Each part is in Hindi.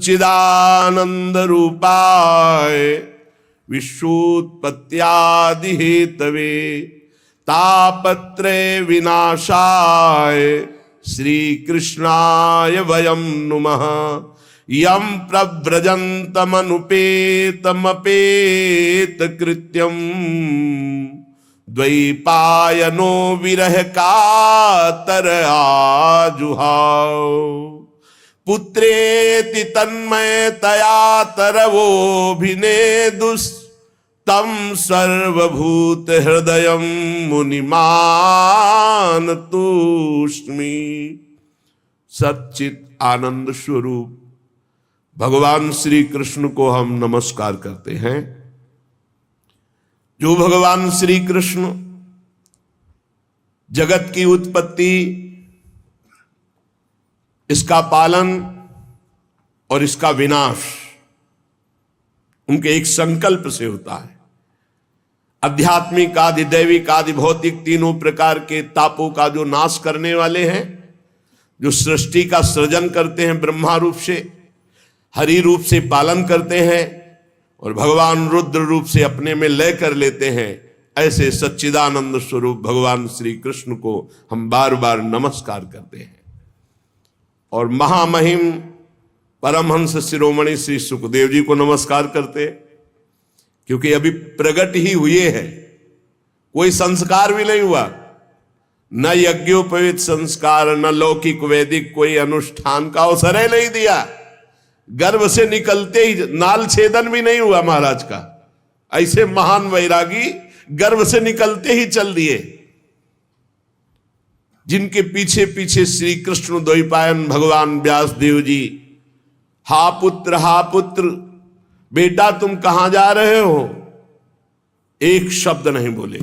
सच्चिदानंद रूपाय विश्वोत्पत्त्यादि हेतवे तापत्रय विनाशाय श्री कृष्णाय वयं नुमः। यं प्रव्रजन्तमनुपेतमपेत कृत्यम् द्वैपायनो विरह कातर आजुहाव। पुत्रेति तन्मयतया तरवोभिनेदुस्तम सर्वभूत हृदयं मुनिमान तूष्मी। सच्चित आनंद स्वरूप भगवान श्री कृष्ण को हम नमस्कार करते हैं। जो भगवान श्री कृष्ण जगत की उत्पत्ति, इसका पालन और इसका विनाश उनके एक संकल्प से होता है। आध्यात्मिक आदि दैविक आदि भौतिक तीनों प्रकार के तापों का जो नाश करने वाले हैं, जो सृष्टि का सृजन करते हैं, ब्रह्मा रूप से हरि रूप से पालन करते हैं और भगवान रुद्र रूप से अपने में लय कर लेते हैं, ऐसे सच्चिदानंद स्वरूप भगवान श्री कृष्ण को हम बार बार नमस्कार करते हैं। और महामहिम परमहंस शिरोमणि श्री सुखदेव जी को नमस्कार करते, क्योंकि अभी प्रकट ही हुए हैं, कोई संस्कार भी नहीं हुआ, न यज्ञोपवीत संस्कार न लौकिक वैदिक कोई अनुष्ठान का अवसर ही नहीं दिया। गर्भ से निकलते ही नाल छेदन भी नहीं हुआ महाराज का। ऐसे महान वैरागी गर्भ से निकलते ही चल दिए, जिनके पीछे पीछे श्री कृष्ण द्वैपायन भगवान व्यास देव जी, हा पुत्र बेटा तुम कहां जा रहे हो, एक शब्द नहीं बोले।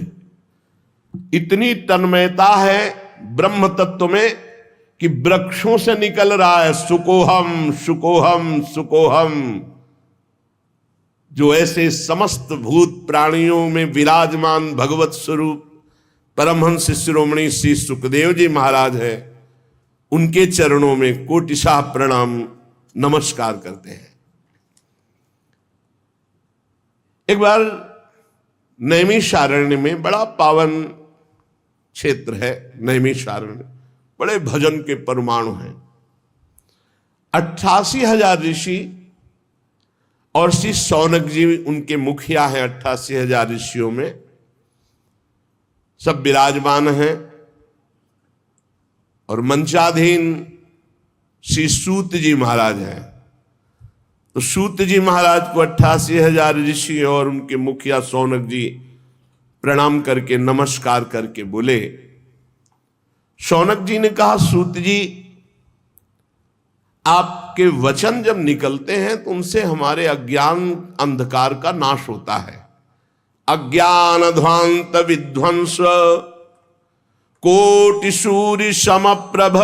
इतनी तन्मयता है ब्रह्म तत्व में कि वृक्षों से निकल रहा है सुकोहम सुकोहम सुकोहम। जो ऐसे समस्त भूत प्राणियों में विराजमान भगवत स्वरूप परमहंस शिरोमणि श्री सुखदेव जी महाराज है, उनके चरणों में कोटिशाह प्रणाम नमस्कार करते हैं। एक बार नैमिषारण्य में, बड़ा पावन क्षेत्र है नैमिषारण्य, बड़े भजन के परमाणु हैं। 88,000 ऋषि और श्री शौनक जी उनके मुखिया हैं। 88,000 ऋषियों में सब विराजमान हैं और मंचाधीन श्री सूत जी महाराज हैं। तो सूत जी महाराज को 88,000 ऋषि और उनके मुखिया शौनक जी प्रणाम करके नमस्कार करके बोले। शौनक जी ने कहा, सूत जी आपके वचन जब निकलते हैं तो उनसे हमारे अज्ञान अंधकार का नाश होता है। अज्ञान ध्वांत विध्वंस कोटि सूर्य समप्रभ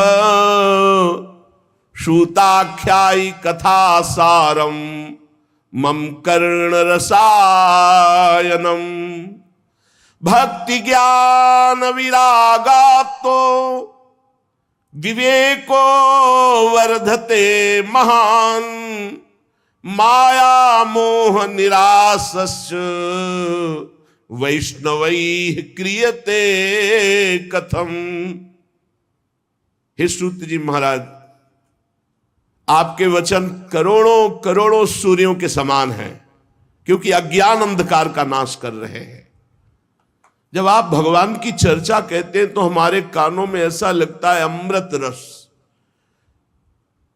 सूताख्यायी कथा सारम मम कर्ण रसायनम। भक्ति ज्ञान विरागातो विवेको वर्धते महान माया मोह निरासस्य वैष्णवैः क्रियते कथम। हे सूत जी महाराज, आपके वचन करोड़ों करोड़ों सूर्यों के समान हैं, क्योंकि अज्ञान अंधकार का नाश कर रहे हैं। जब आप भगवान की चर्चा कहते हैं तो हमारे कानों में ऐसा लगता है अमृत रस।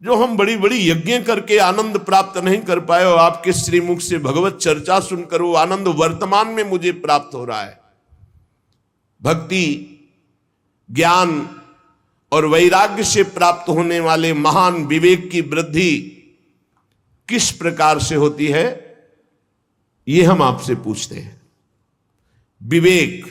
जो हम बड़ी बड़ी यज्ञ करके आनंद प्राप्त नहीं कर पाए, और आपके श्रीमुख से भगवत चर्चा सुनकर वो आनंद वर्तमान में मुझे प्राप्त हो रहा है। भक्ति ज्ञान और वैराग्य से प्राप्त होने वाले महान विवेक की वृद्धि किस प्रकार से होती है, ये हम आपसे पूछते हैं। विवेक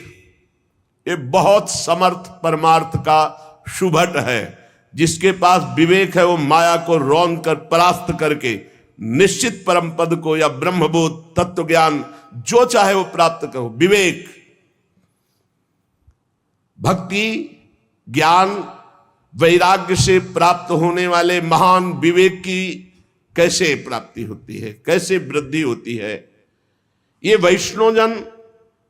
ये बहुत समर्थ परमार्थ का शुभट है। जिसके पास विवेक है वो माया को रौंद कर परास्त करके निश्चित परम पद को या ब्रह्मबोध तत्व ज्ञान जो चाहे वो प्राप्त करो। विवेक भक्ति ज्ञान वैराग्य से प्राप्त होने वाले महान विवेक की कैसे प्राप्ति होती है, कैसे वृद्धि होती है। ये वैष्णवजन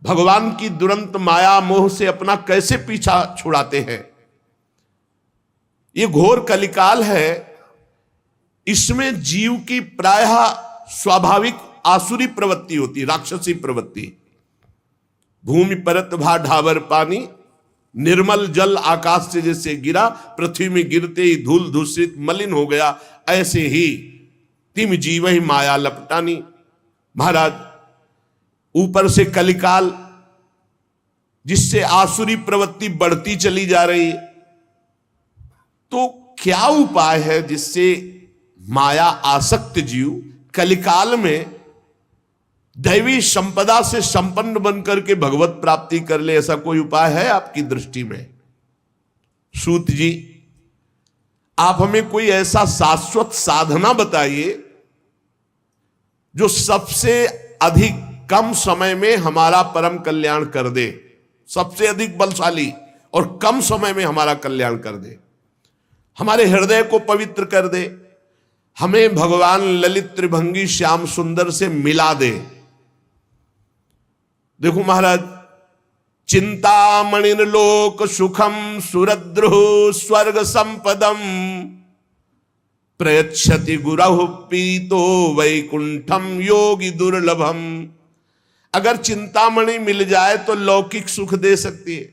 भगवान की दुरंत माया मोह से अपना कैसे पीछा छुड़ाते हैं। ये घोर कलिकाल है, इसमें जीव की प्रायः स्वाभाविक आसुरी प्रवृत्ति होती, राक्षसी प्रवृत्ति। भूमि परत भा ढावर पानी, निर्मल जल आकाश से जैसे गिरा, पृथ्वी में गिरते ही धूल दूषित मलिन हो गया, ऐसे ही तिम जीव ही माया लपटानी। महाराज, ऊपर से कलिकाल जिससे आसुरी प्रवृत्ति बढ़ती चली जा रही है, तो क्या उपाय है जिससे माया आसक्त जीव कलिकाल में दैवी संपदा से संपन्न बनकर के भगवत प्राप्ति कर ले? ऐसा कोई उपाय है आपकी दृष्टि में? सूत जी, आप हमें कोई ऐसा शाश्वत साधना बताइए जो सबसे अधिक कम समय में हमारा परम कल्याण कर दे, सबसे अधिक बलशाली और कम समय में हमारा कल्याण कर दे, हमारे हृदय को पवित्र कर दे, हमें भगवान ललित त्रिभंगी श्याम सुंदर से मिला दे। देखो महाराज, चिंतामणिन लोक सुखम सुरद्रुः स्वर्ग संपदम प्रयच्छति गुरहु पीतो वैकुंठम योगी दुर्लभम। अगर चिंतामणि मिल जाए तो लौकिक सुख दे सकती है,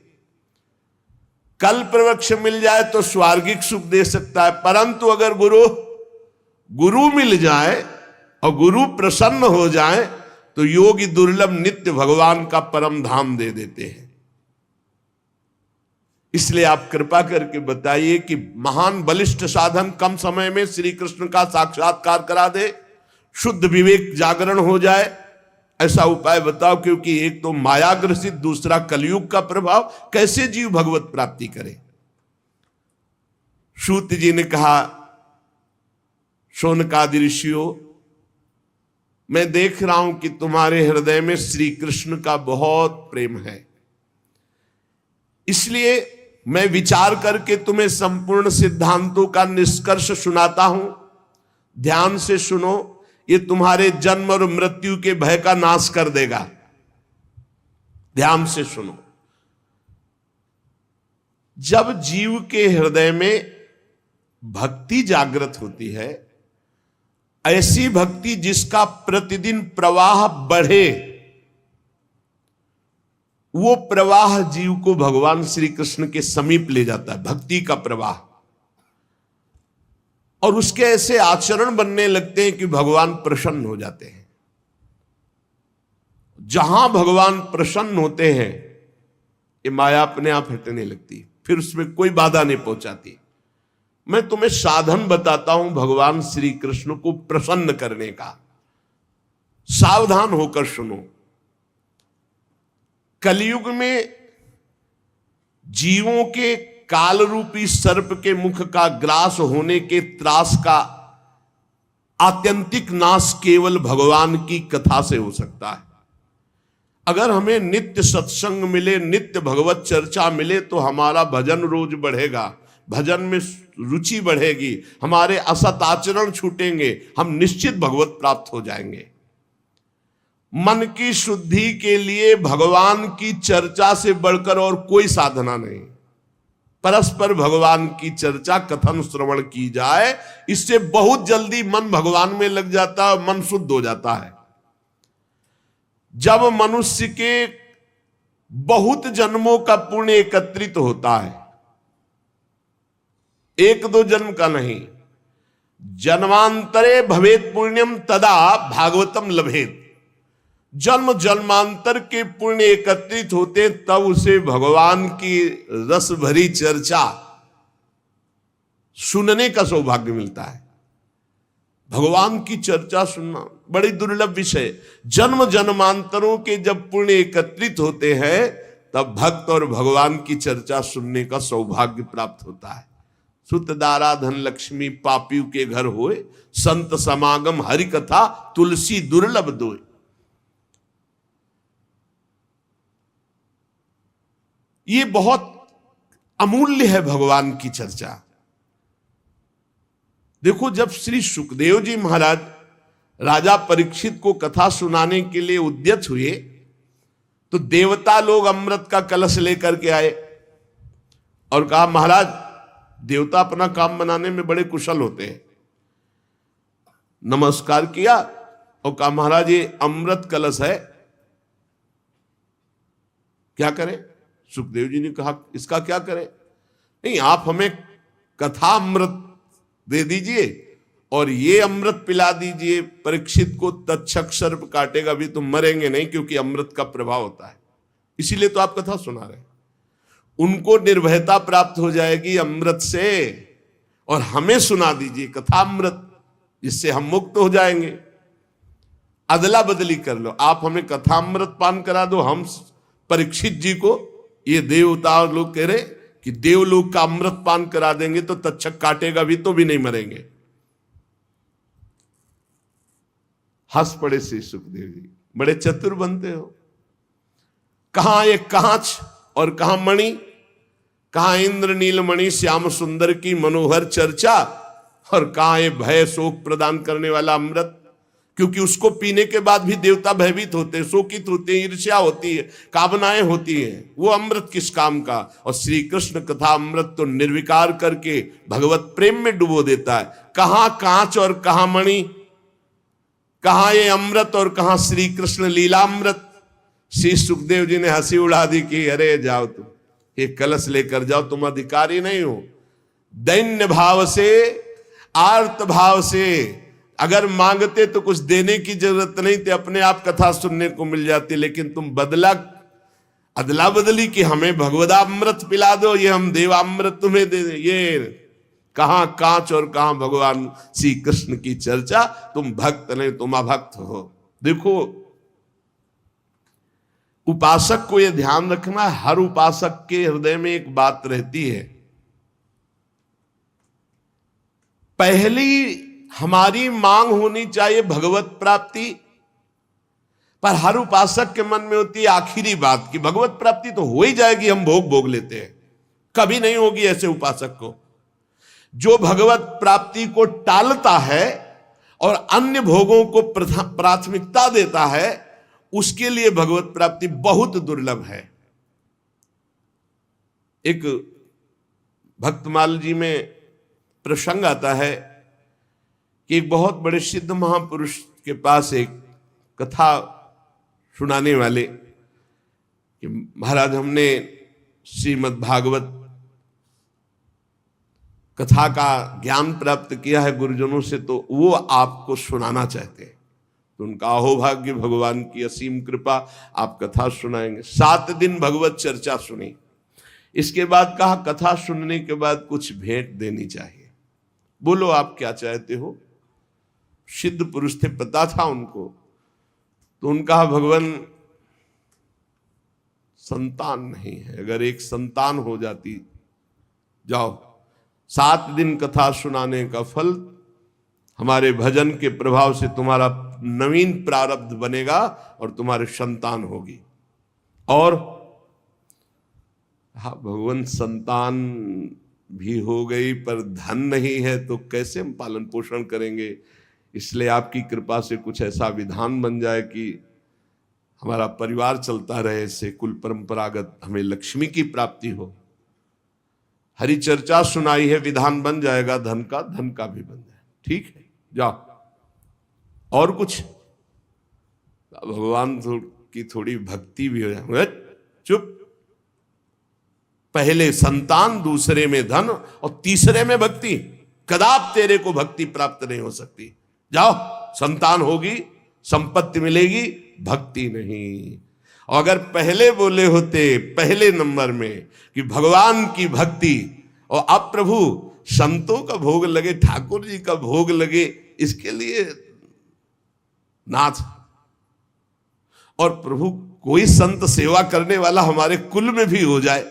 कल्प वृक्ष मिल जाए तो स्वर्गिक सुख दे सकता है, परंतु अगर गुरु मिल जाए और गुरु प्रसन्न हो जाए तो योगी दुर्लभ नित्य भगवान का परम धाम दे देते हैं। इसलिए आप कृपा करके बताइए कि महान बलिष्ठ साधन कम समय में श्री कृष्ण का साक्षात्कार करा दे, शुद्ध विवेक जागरण हो जाए, ऐसा उपाय बताओ। क्योंकि एक तो माया ग्रसित, दूसरा कलयुग का प्रभाव, कैसे जीव भगवत प्राप्ति करे। सूत जी ने कहा, शौनकादि ऋषियों, मैं देख रहा हूं कि तुम्हारे हृदय में श्री कृष्ण का बहुत प्रेम है, इसलिए मैं विचार करके तुम्हें संपूर्ण सिद्धांतों का निष्कर्ष सुनाता हूं। ध्यान से सुनो, ये तुम्हारे जन्म और मृत्यु के भय का नाश कर देगा। ध्यान से सुनो। जब जीव के हृदय में भक्ति जागृत होती है, ऐसी भक्ति जिसका प्रतिदिन प्रवाह बढ़े, वो प्रवाह जीव को भगवान श्री कृष्ण के समीप ले जाता है, भक्ति का प्रवाह। और उसके ऐसे आचरण बनने लगते हैं कि भगवान प्रसन्न हो जाते हैं। जहां भगवान प्रसन्न होते हैं, ये माया अपने आप हटने लगती, फिर उसमें कोई बाधा नहीं पहुंचाती। मैं तुम्हें साधन बताता हूं भगवान श्री कृष्ण को प्रसन्न करने का, सावधान होकर सुनो। कलयुग में जीवों के काल रूपी सर्प के मुख का ग्रास होने के त्रास का आत्यंतिक नाश केवल भगवान की कथा से हो सकता है। अगर हमें नित्य सत्संग मिले, नित्य भगवत चर्चा मिले, तो हमारा भजन रोज बढ़ेगा, भजन में रुचि बढ़ेगी, हमारे असत आचरण छूटेंगे, हम निश्चित भगवत प्राप्त हो जाएंगे। मन की शुद्धि के लिए भगवान की चर्चा से बढ़कर और कोई साधना नहीं। परस्पर भगवान की चर्चा, कथन श्रवण की जाए, इससे बहुत जल्दी मन भगवान में लग जाता है, मन शुद्ध हो जाता है। जब मनुष्य के बहुत जन्मों का पुण्य एकत्रित होता है, एक दो जन्म का नहीं, जन्मांतरे भवेत पुण्यम तदा भागवतम लभेत। जन्म जन्मांतर के पुण्य एकत्रित होते, तब उसे भगवान की रस भरी चर्चा सुनने का सौभाग्य मिलता है। भगवान की चर्चा सुनना बड़ी दुर्लभ विषय। जन्म जन्मांतरों के जब पुण्य एकत्रित होते हैं, तब भक्त और भगवान की चर्चा सुनने का सौभाग्य प्राप्त होता है। सुत दारा धन लक्ष्मी पापियों के घर होए, संत समागम हरि कथा तुलसी दुर्लभ दोय। ये बहुत अमूल्य है भगवान की चर्चा। देखो, जब श्री सुखदेव जी महाराज राजा परीक्षित को कथा सुनाने के लिए उद्यत हुए तो देवता लोग अमृत का कलश लेकर के आए और कहा, महाराज, देवता अपना काम बनाने में बड़े कुशल होते हैं। नमस्कार किया और कहा, महाराज, ये अमृत कलश है, क्या करें? सुखदेव जी ने कहा, इसका क्या करें? नहीं, आप हमें कथा अमृत दे दीजिए और ये अमृत पिला दीजिए परीक्षित को, तक्षक सर्प काटेगा भी तो मरेंगे नहीं, क्योंकि अमृत का प्रभाव होता है, इसीलिए तो आप कथा सुना रहे हैं। उनको निर्भयता प्राप्त हो जाएगी अमृत से, और हमें सुना दीजिए कथा अमृत, जिससे हम मुक्त हो जाएंगे। अदला बदली कर लो, आप हमें कथा अमृत पान करा दो, हम परीक्षित जी को, ये देवता लोग कह रहे कि देवलोक का अमृत पान करा देंगे तो तक्षक काटेगा भी तो भी नहीं मरेंगे। हंस पड़े श्री सुखदेव जी, बड़े चतुर बनते हो। कहां एक कांच और कहां मणि, कहां इंद्र नीलमणि श्याम सुंदर की मनोहर चर्चा, और कहां ये भय शोक प्रदान करने वाला अमृत, क्योंकि उसको पीने के बाद भी देवता भयभीत होते हैं, शोकित होते हैं, ईर्ष्या होती है, कामनाएं होती हैं। वो अमृत किस काम का? और श्री कृष्ण कथा अमृत तो निर्विकार करके भगवत प्रेम में डुबो देता है। कहां कांच और कहां मणि, कहां ये अमृत और कहां श्री कृष्ण लीलामृत। श्री सुखदेव जी ने हंसी उड़ा दी कि अरे जाओ, तुम ये कलश लेकर जाओ, तुम अधिकारी नहीं हो। दैन्य भाव से, आर्त भाव से अगर मांगते तो कुछ देने की जरूरत नहीं थी, अपने आप कथा सुनने को मिल जाती। लेकिन तुम अदला बदली कि हमें भगवदामृत पिला दो, ये हम देवामृत तुम्हें दे दे। ये कहां कांच और कहां भगवान श्री कृष्ण की चर्चा। तुम भक्त नहीं, तुम अभक्त हो। देखो, उपासक को यह ध्यान रखना, हर उपासक के हृदय में एक बात रहती है। पहली हमारी मांग होनी चाहिए भगवत प्राप्ति, पर हर उपासक के मन में होती है आखिरी बात कि भगवत प्राप्ति तो हो ही जाएगी, हम भोग लेते हैं। कभी नहीं होगी ऐसे उपासक को। जो भगवत प्राप्ति को टालता है और अन्य भोगों को प्राथमिकता देता है, उसके लिए भगवत प्राप्ति बहुत दुर्लभ है। एक भक्तमाल जी में प्रसंग आता है कि एक बहुत बड़े सिद्ध महापुरुष के पास एक कथा सुनाने वाले कि महाराज, हमने श्रीमद् भागवत कथा का ज्ञान प्राप्त किया है गुरुजनों से, तो वो आपको सुनाना चाहते हैं। तो उनका अहोभाग्य, भगवान की असीम कृपा, आप कथा सुनाएंगे। 7 दिन भगवत चर्चा सुनी। इसके बाद कहा, कथा सुनने के बाद कुछ भेंट देनी चाहिए, बोलो आप क्या चाहते हो। सिद्ध पुरुष थे, पता था उनको। तो उनका, भगवान, संतान नहीं है, अगर एक संतान हो जाती, जाओ 7 दिन कथा सुनाने का फल हमारे भजन के प्रभाव से तुम्हारा नवीन प्रारब्ध बनेगा और तुम्हारे संतान होगी। और हाँ, भगवान, संतान भी हो गई पर धन नहीं है तो कैसे हम पालन पोषण करेंगे। इसलिए आपकी कृपा से कुछ ऐसा विधान बन जाए कि हमारा परिवार चलता रहे, इससे कुल परंपरागत हमें लक्ष्मी की प्राप्ति हो। हरि चर्चा सुनाई है, विधान बन जाएगा, धन का भी बन जाए। ठीक है, जाओ। और कुछ? भगवान की थोड़ी भक्ति भी हो जाए। चुप। पहले संतान, दूसरे में धन और तीसरे में भक्ति। कदाप तेरे को भक्ति प्राप्त नहीं हो सकती। जाओ, संतान होगी, संपत्ति मिलेगी, भक्ति नहीं। और अगर पहले बोले होते पहले नंबर में कि भगवान की भक्ति, और अब प्रभु संतों का भोग लगे, ठाकुर जी का भोग लगे, इसके लिए नाथ, और प्रभु कोई संत सेवा करने वाला हमारे कुल में भी हो जाए,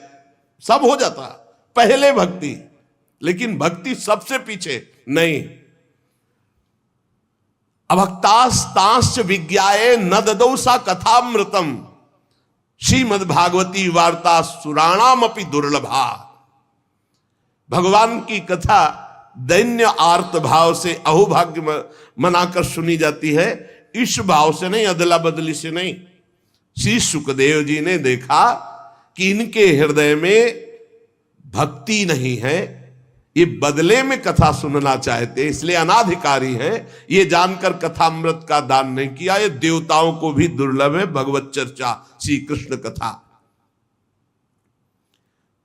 सब हो जाता। पहले भक्ति, लेकिन भक्ति सबसे पीछे नहीं। अभक्तास्तांश्च विज्ञाये न ददौ सा कथामृतम, श्रीमद् भागवती वार्ता सुराणाम अपि दुर्लभा। भगवान की कथा दैन्य आर्त भाव से अहोभाग्य मनाकर सुनी जाती है, इस भाव से नहीं, अदला बदली से नहीं। श्री सुखदेव जी ने देखा कि इनके हृदय में भक्ति नहीं है, ये बदले में कथा सुनना चाहते, इसलिए अनाधिकारी है। ये जानकर कथामृत का दान नहीं किया। ये देवताओं को भी दुर्लभ है भगवत चर्चा, श्री कृष्ण कथा।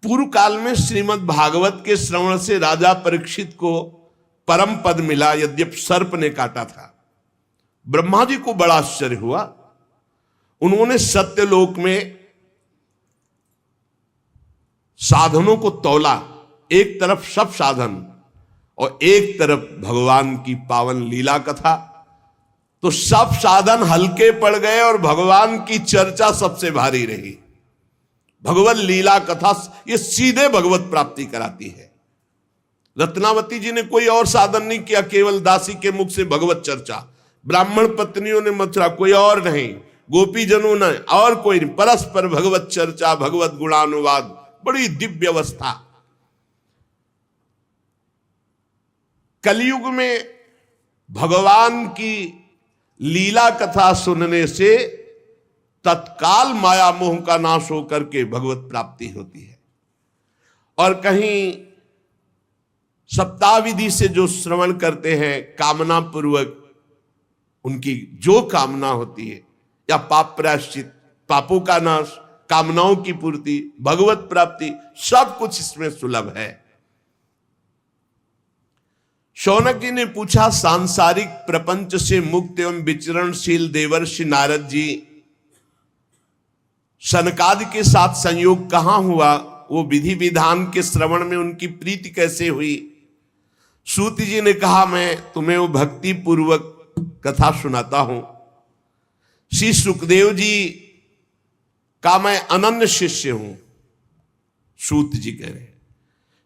पूर्व काल में श्रीमद् भागवत के श्रवण से राजा परीक्षित को परम पद मिला, यद्यपि सर्प ने काटा था। ब्रह्मा जी को बड़ा आश्चर्य हुआ। उन्होंने सत्यलोक में साधनों को तौला, एक तरफ सब साधन और एक तरफ भगवान की पावन लीला कथा, तो सब साधन हल्के पड़ गए और भगवान की चर्चा सबसे भारी रही। भगवत लीला कथा ये सीधे भगवत प्राप्ति कराती है। रत्नावती जी ने कोई और साधन नहीं किया, केवल दासी के मुख से भगवत चर्चा। ब्राह्मण पत्नियों ने मथुरा, कोई और नहीं, गोपीजनों ने और कोई नहीं, परस्पर भगवत चर्चा, भगवत गुणानुवाद, बड़ी दिव्य अवस्था। कलयुग में भगवान की लीला कथा सुनने से तत्काल माया मोह का नाश होकर के भगवत प्राप्ति होती है। और कहीं सप्ताह विधि से जो श्रवण करते हैं कामना पूर्वक, उनकी जो कामना होती है, या पाप प्रायश्चित, पापों का नाश, कामनाओं की पूर्ति, भगवत प्राप्ति, सब कुछ इसमें सुलभ है। शौनक जी ने पूछा, सांसारिक प्रपंच से मुक्त एवं विचरणशील देवर्षि नारद जी, सनकादि के साथ संयोग कहां हुआ? वो विधि विधान के श्रवण में उनकी प्रीति कैसे हुई? सूत जी ने कहा, मैं तुम्हें वो भक्ति पूर्वक कथा सुनाता हूं। श्री सुखदेव जी का मैं अनन्य शिष्य हूं। सूत जी कह रहे,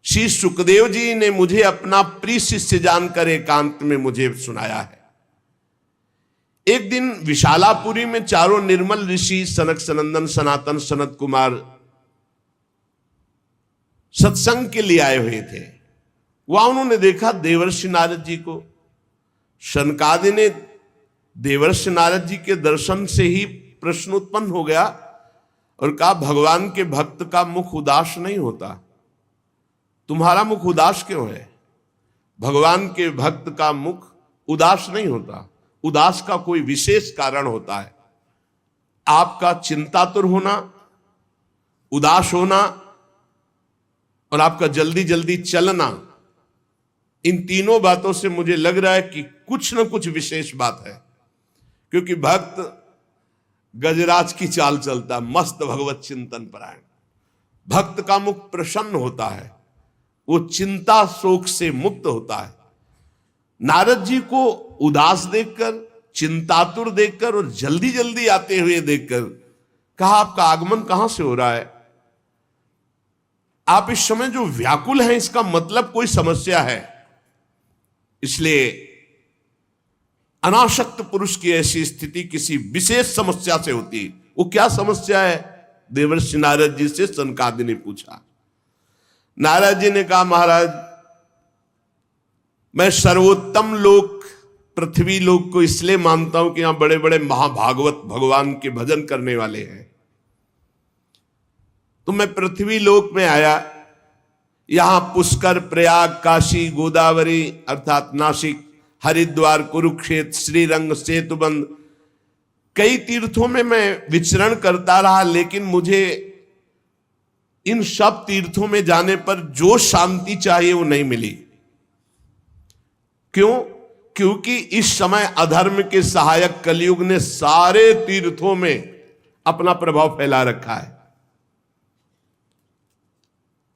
श्री सुखदेव जी ने मुझे अपना प्रिय शिष्य जानकर एकांत में मुझे सुनाया है। एक दिन विशालापुरी में चारों निर्मल ऋषि सनक सनंदन सनातन सनत कुमार सत्संग के लिए आए हुए थे। वहां उन्होंने देखा देवर्षि नारद जी को। शनकादि ने देवर्षि नारद जी के दर्शन से ही प्रश्न उत्पन्न हो गया और कहा, भगवान के भक्त का मुख उदास नहीं होता, तुम्हारा मुख उदास क्यों है? भगवान के भक्त का मुख उदास नहीं होता, उदास का कोई विशेष कारण होता है। आपका चिंतातुर होना, उदास होना और आपका जल्दी जल्दी चलना, इन तीनों बातों से मुझे लग रहा है कि कुछ न कुछ विशेष बात है। क्योंकि भक्त गजराज की चाल चलता, मस्त भगवत चिंतन परायण। भक्त का मुख प्रसन्न होता है, वो चिंता शोक से मुक्त होता है। नारद जी को उदास देखकर, चिंतातुर देखकर और जल्दी जल्दी आते हुए देखकर कहा, आपका आगमन कहां से हो रहा है? आप इस समय जो व्याकुल हैं, इसका मतलब कोई समस्या है। इसलिए अनासक्त पुरुष की ऐसी स्थिति किसी विशेष समस्या से होती। वो क्या समस्या है? देवर्षि नारद जी से सनकादि ने पूछा। नारद जी ने कहा, महाराज, मैं सर्वोत्तम लोक पृथ्वी लोक को इसलिए मानता हूं कि यहां बड़े बड़े महाभागवत भगवान के भजन करने वाले हैं। तो मैं पृथ्वी लोक में आया, यहां पुष्कर, प्रयाग, काशी, गोदावरी अर्थात नासिक, हरिद्वार, कुरुक्षेत्र, श्रीरंग, सेतुबंद, कई तीर्थों में मैं विचरण करता रहा, लेकिन मुझे इन सब तीर्थों में जाने पर जो शांति चाहिए वो नहीं मिली। क्यों? क्योंकि इस समय अधर्म के सहायक कलयुग ने सारे तीर्थों में अपना प्रभाव फैला रखा है।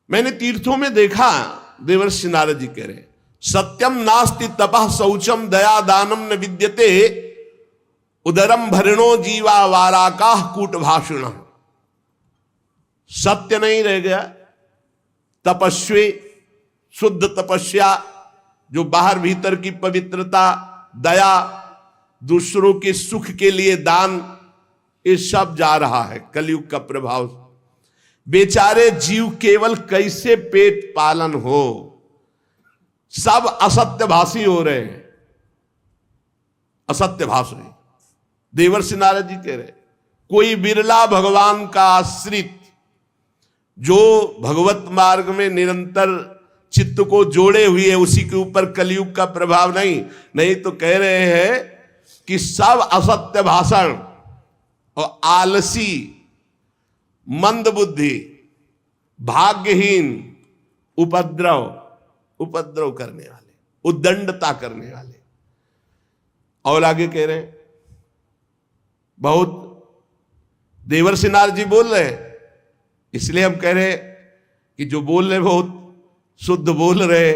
मैंने तीर्थों में देखा, देवर्षि नारद जी कह रहे, सत्यम नास्ति तपः शौचम दया दानम न विद्यते उदरम भरणो जीवा वाराकाह कूट भाषण। सत्य नहीं रह गया। तपस्वी, शुद्ध तपस्या, जो बाहर भीतर की पवित्रता, दया, दूसरों के सुख के लिए दान, ये सब जा रहा है कलयुग का प्रभाव। बेचारे जीव केवल कैसे पेट पालन हो, सब असत्यभाषी हो रहे हैं, असत्य भाष रहे। देवर्षि नारद जी कह रहे कोई बिरला भगवान का आश्रित जो भगवत मार्ग में निरंतर चित्त को जोड़े हुए है, उसी के ऊपर कलयुग का प्रभाव नहीं तो कह रहे हैं कि सब असत्य भाषण और आलसी, मंद बुद्धि, भाग्यहीन, उपद्रव करने वाले, उद्दंडता करने वाले। और आगे कह रहे हैं बहुत देवर्षि नारद जी बोल रहे हैं, इसलिए हम कह रहे कि जो बोल रहे बहुत शुद्ध बोल रहे।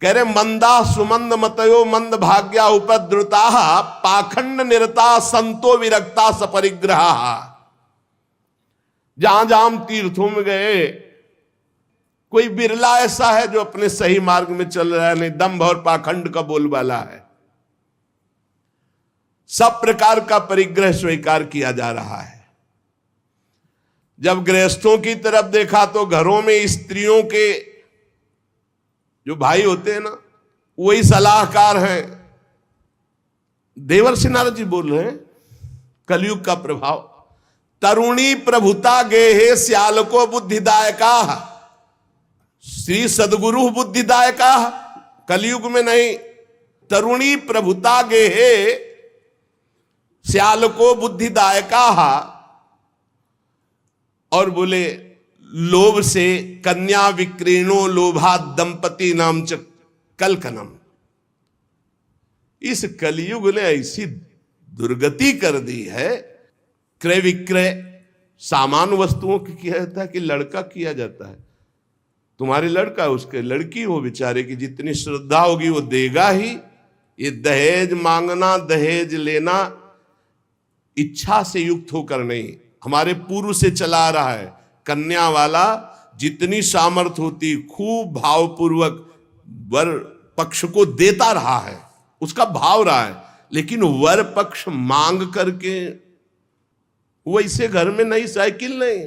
कह रहे मंदा सुमंद मतयो मंद भाग्या उपद्रुता पाखंड निरता संतो विरक्ता सपरिग्रहा। जहां जहां हम तीर्थों में गए, कोई बिरला ऐसा है जो अपने सही मार्ग में चल रहा है, नहीं दंभ और पाखंड का बोलबाला है। सब प्रकार का परिग्रह स्वीकार किया जा रहा है। जब गृहस्थों की तरफ देखा तो घरों में स्त्रियों के जो भाई होते हैं ना, वही सलाहकार हैं। देवर्षि नारद जी बोल रहे हैं कलयुग का प्रभाव। तरुणी प्रभुता गेहे श्याल को बुद्धिदायका, श्री सदगुरु बुद्धिदायका। कलयुग में नहीं, तरुणी प्रभुता गेहे श्याल को बुद्धिदायका। और बोले लोभ से कन्या विक्रीणो लोभा दंपति नाम च कलकनम। इस कलयुग ने ऐसी दुर्गति कर दी है, क्रय विक्रय सामान वस्तुओं की किया जाता है कि लड़का किया जाता है। तुम्हारे लड़का उसके लड़की हो बेचारे की जितनी श्रद्धा होगी वो देगा ही। ये दहेज मांगना, दहेज लेना इच्छा से युक्त होकर नहीं, हमारे पूर्व से चला रहा है। कन्या वाला जितनी सामर्थ्य होती खूब भावपूर्वक वर पक्ष को देता रहा है, उसका भाव रहा है। लेकिन वर पक्ष मांग करके वैसे घर में नई साइकिल नहीं,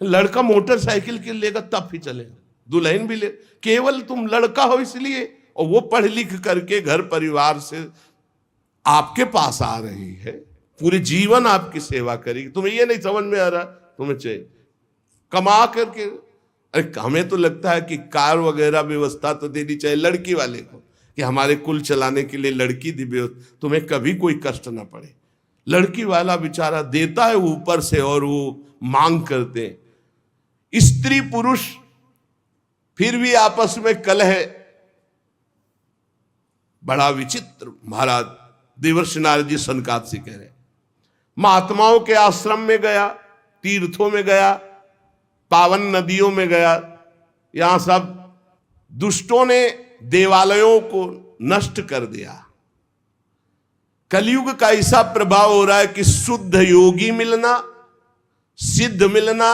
लड़का मोटरसाइकिल के लेगा तब ही चलेगा, दुल्हन भी ले। केवल तुम लड़का हो इसलिए, और वो पढ़ लिख करके घर परिवार से आपके पास आ रही है, पूरे जीवन आपकी सेवा करेगी। तुम्हें ये नहीं समझ में आ रहा, तुम्हें चाहिए कमा करके। अरे हमें तो लगता है कि कार वगैरह व्यवस्था तो देनी चाहिए लड़की वाले को, कि हमारे कुल चलाने के लिए लड़की दी व्यवस्था, तुम्हें कभी कोई कष्ट ना पड़े। लड़की वाला बेचारा देता है ऊपर से, और वो मांग करते हैं। स्त्री पुरुष फिर भी आपस में कलह, बड़ा विचित्र। महाराज देवर्षि नारद जी सनकाद से कह रहे, महात्माओं के आश्रम में गया, तीर्थों में गया, पावन नदियों में गया, यहां सब दुष्टों ने देवालयों को नष्ट कर दिया। कलयुग का ऐसा प्रभाव हो रहा है कि शुद्ध योगी मिलना, सिद्ध मिलना,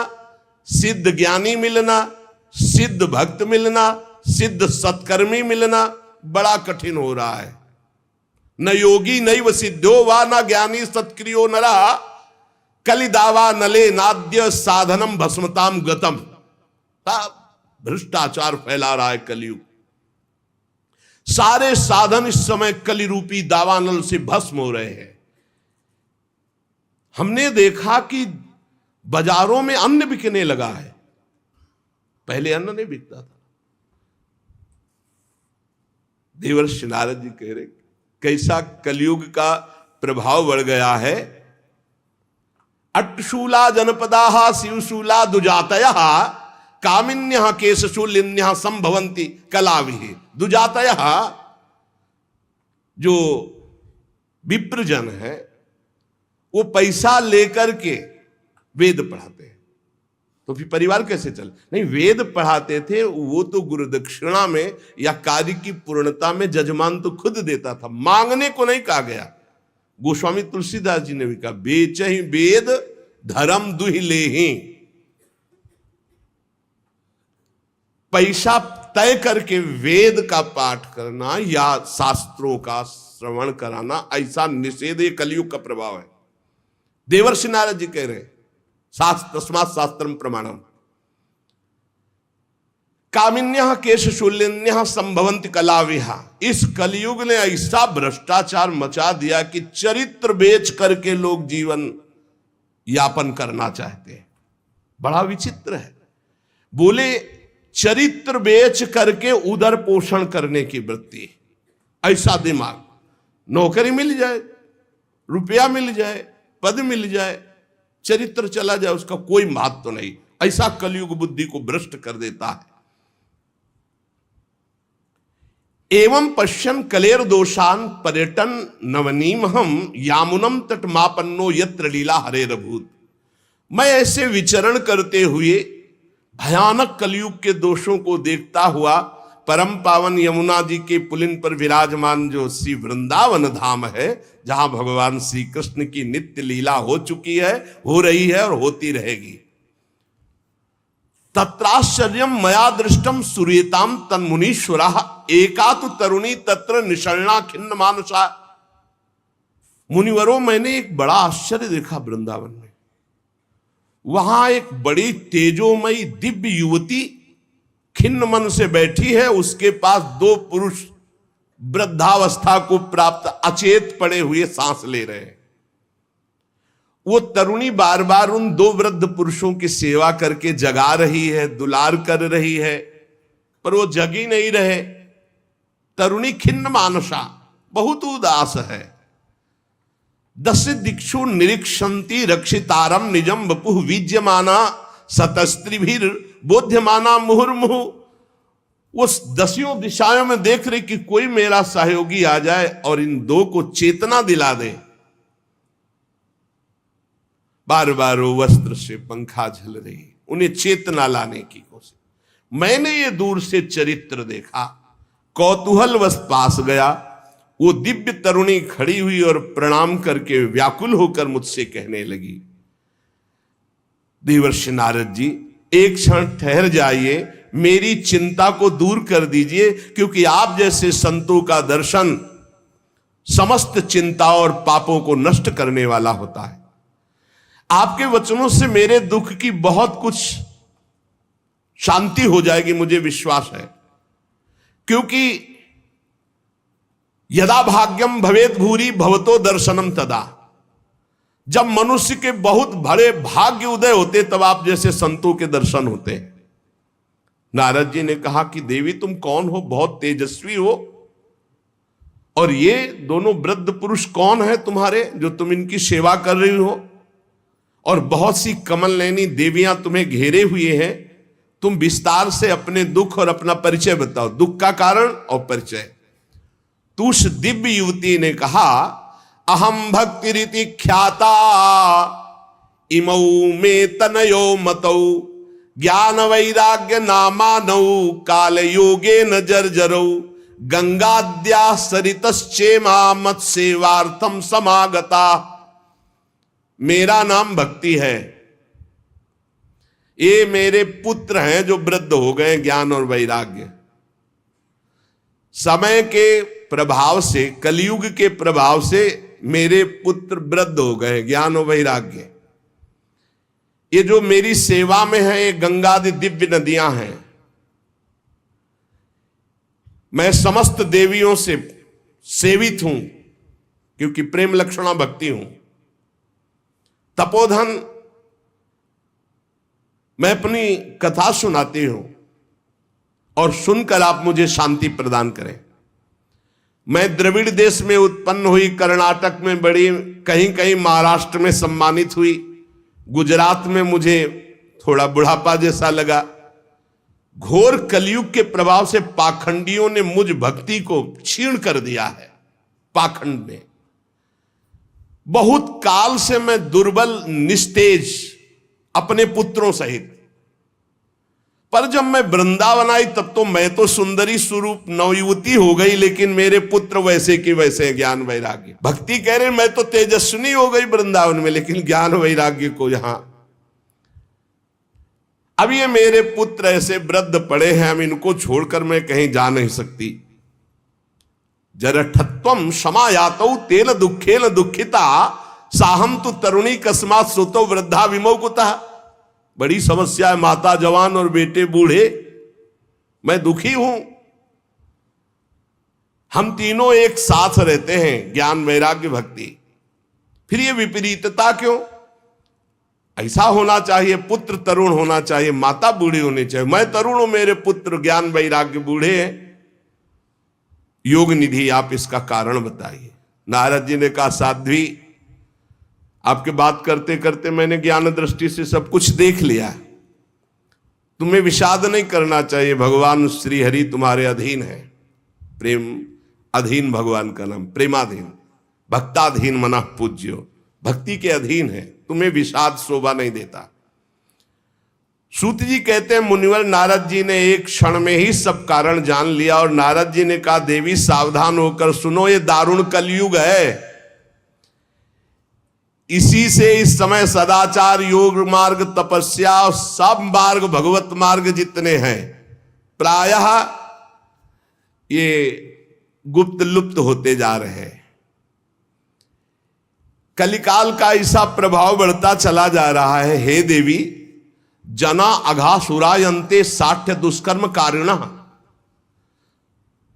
सिद्ध ज्ञानी मिलना, सिद्ध भक्त मिलना, सिद्ध सत्कर्मी मिलना बड़ा कठिन हो रहा है। न योगी नैव सिद्धो वा न ज्ञानी सत्क्रियो नरा कलिदावा नले नाद्य साधनम भस्मताम गतम। भ्रष्टाचार फैला रहा है कलयुग। सारे साधन इस समय कलि रूपी दावानल से भस्म हो रहे हैं। हमने देखा कि बाजारों में अन्न बिकने लगा है, पहले अन्न नहीं बिकता था। देवर्षि नारद जी कह रहे कैसा कलयुग का प्रभाव बढ़ गया है। अट्टशूला जनपदा शिवशूला दुजातय कामिन्य केशशूलिन्य संभवंती कलाविहि। दुजातय जो विप्रजन है वो पैसा लेकर के वेद पढ़ाते हैं, तो फिर परिवार कैसे चले? नहीं, वेद पढ़ाते थे वो तो गुरुदक्षिणा में या कार्य की पूर्णता में जजमान तो खुद देता था, मांगने को नहीं कहा गया। गोस्वामी तुलसीदास जी ने भी कहा बेचहि वेद धर्म दुहि लेहि। पैसा तय करके वेद का पाठ करना या शास्त्रों का श्रवण कराना, ऐसा निषेध ये कलयुग का प्रभाव है। देवर्षि नारद जी कह रहे हैं तस्मात् शास्त्रम प्रमाणम। कामिन्यः केशशूलिन्यः संभवन्ति कलाविहा। इस कलयुग ने ऐसा भ्रष्टाचार मचा दिया कि चरित्र बेच करके लोग जीवन यापन करना चाहते हैं। बड़ा विचित्र है। बोले चरित्र बेच करके उदर पोषण करने की वृत्ति, ऐसा दिमाग। नौकरी मिल जाए, रुपया मिल जाए, पद मिल जाए, चरित्र चला जाए, उसका कोई महत्व नहीं। ऐसा कलयुग बुद्धि को भ्रष्ट कर देता है। एवं पश्यन कलेर दोषान पर्यटन नवनीमहम यामुनम तटमापन्नो यत्र लीला हरेरभूत। मैं ऐसे विचरण करते हुए भयानक कलयुग के दोषों को देखता हुआ परम पावन यमुना जी के पुलिन पर विराजमान जो श्री वृंदावन धाम है, जहां भगवान श्री कृष्ण की नित्य लीला हो चुकी है, हो रही है और होती रहेगी। तत्राश्चर्यम मया दृष्टम सूर्यताम तन्मुनीश्वरा एका तु तरुणी तत्र निशरणा खिन्न मानसा। मुनिवरों, मैंने एक बड़ा आश्चर्य देखा वृंदावन में। वहां एक बड़ी तेजोमयी दिव्य युवती खिन्न मन से बैठी है। उसके पास दो पुरुष वृद्धावस्था को प्राप्त अचेत पड़े हुए सांस ले रहे हैं। वो तरुणी बार बार उन दो वृद्ध पुरुषों की सेवा करके जगा रही है, दुलार कर रही है, पर वो जगी नहीं रहे। तरुणी खिन्न मानसा, बहुत उदास है। दस दिक्षु निरीक्षंती रक्षितारम निजम वपुः विज्यमाना सतस्त्रीभिर बोध्यमाना मुहुर्मुहु। वो दसियों दिशाओं में देख रही कि कोई मेरा सहयोगी आ जाए और इन दो को चेतना दिला दे। बार बार वो वस्त्र से पंखा झल रही, उन्हें चेतना लाने की कोशिश। मैंने ये दूर से चरित्र देखा, कौतूहलवश पास गया। वो दिव्य तरुणी खड़ी हुई और प्रणाम करके व्याकुल होकर मुझसे कहने लगी, देवर्षि नारद जी, एक क्षण ठहर जाइए, मेरी चिंता को दूर कर दीजिए, क्योंकि आप जैसे संतों का दर्शन समस्त चिंता और पापों को नष्ट करने वाला होता है। आपके वचनों से मेरे दुख की बहुत कुछ शांति हो जाएगी, मुझे विश्वास है। क्योंकि यदा भाग्यम भवेद भूरि भवतो दर्शनम तदा, जब मनुष्य के बहुत बड़े भाग्य उदय होते तब आप जैसे संतों के दर्शन होते हैं। नारद जी ने कहा कि देवी तुम कौन हो, बहुत तेजस्वी हो, और ये दोनों वृद्ध पुरुष कौन है तुम्हारे जो तुम इनकी सेवा कर रही हो, और बहुत सी कमल नयनी देवियां तुम्हें घेरे हुए हैं। तुम विस्तार से अपने दुख और अपना परिचय बताओ, दुख का कारण और परिचय। तो उस दिव्य युवती ने कहा, अहम भक्ति रीति ख्याता इमौ में तनयो मतौ ज्ञान वैराग्य नामानौ काल योगे न जर्जरौ गंगाद्या सरितश्चेमा मत सेवार्थम समागता। मेरा नाम भक्ति है, ये मेरे पुत्र हैं जो वृद्ध हो गए ज्ञान और वैराग्य। समय के प्रभाव से, कलयुग के प्रभाव से मेरे पुत्र वृद्ध हो गए ज्ञान और वैराग्य। ये जो मेरी सेवा में है, ये गंगादि दिव्य नदियां हैं। मैं समस्त देवियों से सेवित हूं, क्योंकि प्रेम लक्षणा भक्ति हूं। तपोधन, मैं अपनी कथा सुनाती हूं और सुनकर आप मुझे शांति प्रदान करें। मैं द्रविड़ देश में उत्पन्न हुई, कर्नाटक में बड़ी, कहीं कहीं महाराष्ट्र में सम्मानित हुई, गुजरात में मुझे थोड़ा बुढ़ापा जैसा लगा। घोर कलयुग के प्रभाव से पाखंडियों ने मुझ भक्ति को क्षीण कर दिया है। पाखंड ने बहुत काल से मैं दुर्बल, निस्तेज, अपने पुत्रों सहित। पर जब मैं वृंदावन आई तब तो मैं तो सुंदरी स्वरूप नवयुवती हो गई, लेकिन मेरे पुत्र वैसे के वैसे ज्ञान वैराग्य। भक्ति कह रहे मैं तो तेजस्विनी हो गई वृंदावन में, लेकिन ज्ञान वैराग्य को यहां। अब ये मेरे पुत्र ऐसे वृद्ध पड़े हैं, हम इनको छोड़कर मैं कहीं जा नहीं सकती। जरठत्वम समायातौ तेन दुखेन दुखिता साहम तु तरुणी कस्मात श्रुतो वृद्धा विमोकुता। बड़ी समस्या है, माता जवान और बेटे बूढ़े। मैं दुखी हूं। हम तीनों एक साथ रहते हैं, ज्ञान वैराग्य भक्ति, फिर ये विपरीतता क्यों? ऐसा होना चाहिए, पुत्र तरुण होना चाहिए, माता बूढ़ी होनी चाहिए। मैं तरुण हूं, मेरे पुत्र ज्ञान वैराग्य बूढ़े हैं। योग निधि आप इसका कारण बताइए। नारद जी ने कहा, साध्वी आपके बात करते करते मैंने ज्ञान दृष्टि से सब कुछ देख लिया, तुम्हें विषाद नहीं करना चाहिए। भगवान श्री हरि तुम्हारे अधीन है। प्रेम अधीन भगवान का नाम, प्रेमाधीन, भक्ताधीन मनः पूज्यो, भक्ति के अधीन है, तुम्हें विषाद शोभा नहीं देता। सूत जी कहते हैं, मुनिवर नारद जी ने एक क्षण में ही सब कारण जान लिया और नारद जी ने कहा, देवी सावधान होकर सुनो, ये दारुण कलयुग है। इसी से इस समय सदाचार, योग मार्ग, तपस्या और सब मार्ग, भगवत मार्ग जितने हैं, प्रायः ये गुप्त लुप्त होते जा रहे हैं। कलिकाल का ऐसा प्रभाव बढ़ता चला जा रहा है। हे देवी, जना अघासुरायन्ते साठ्य दुष्कर्म कारिणः,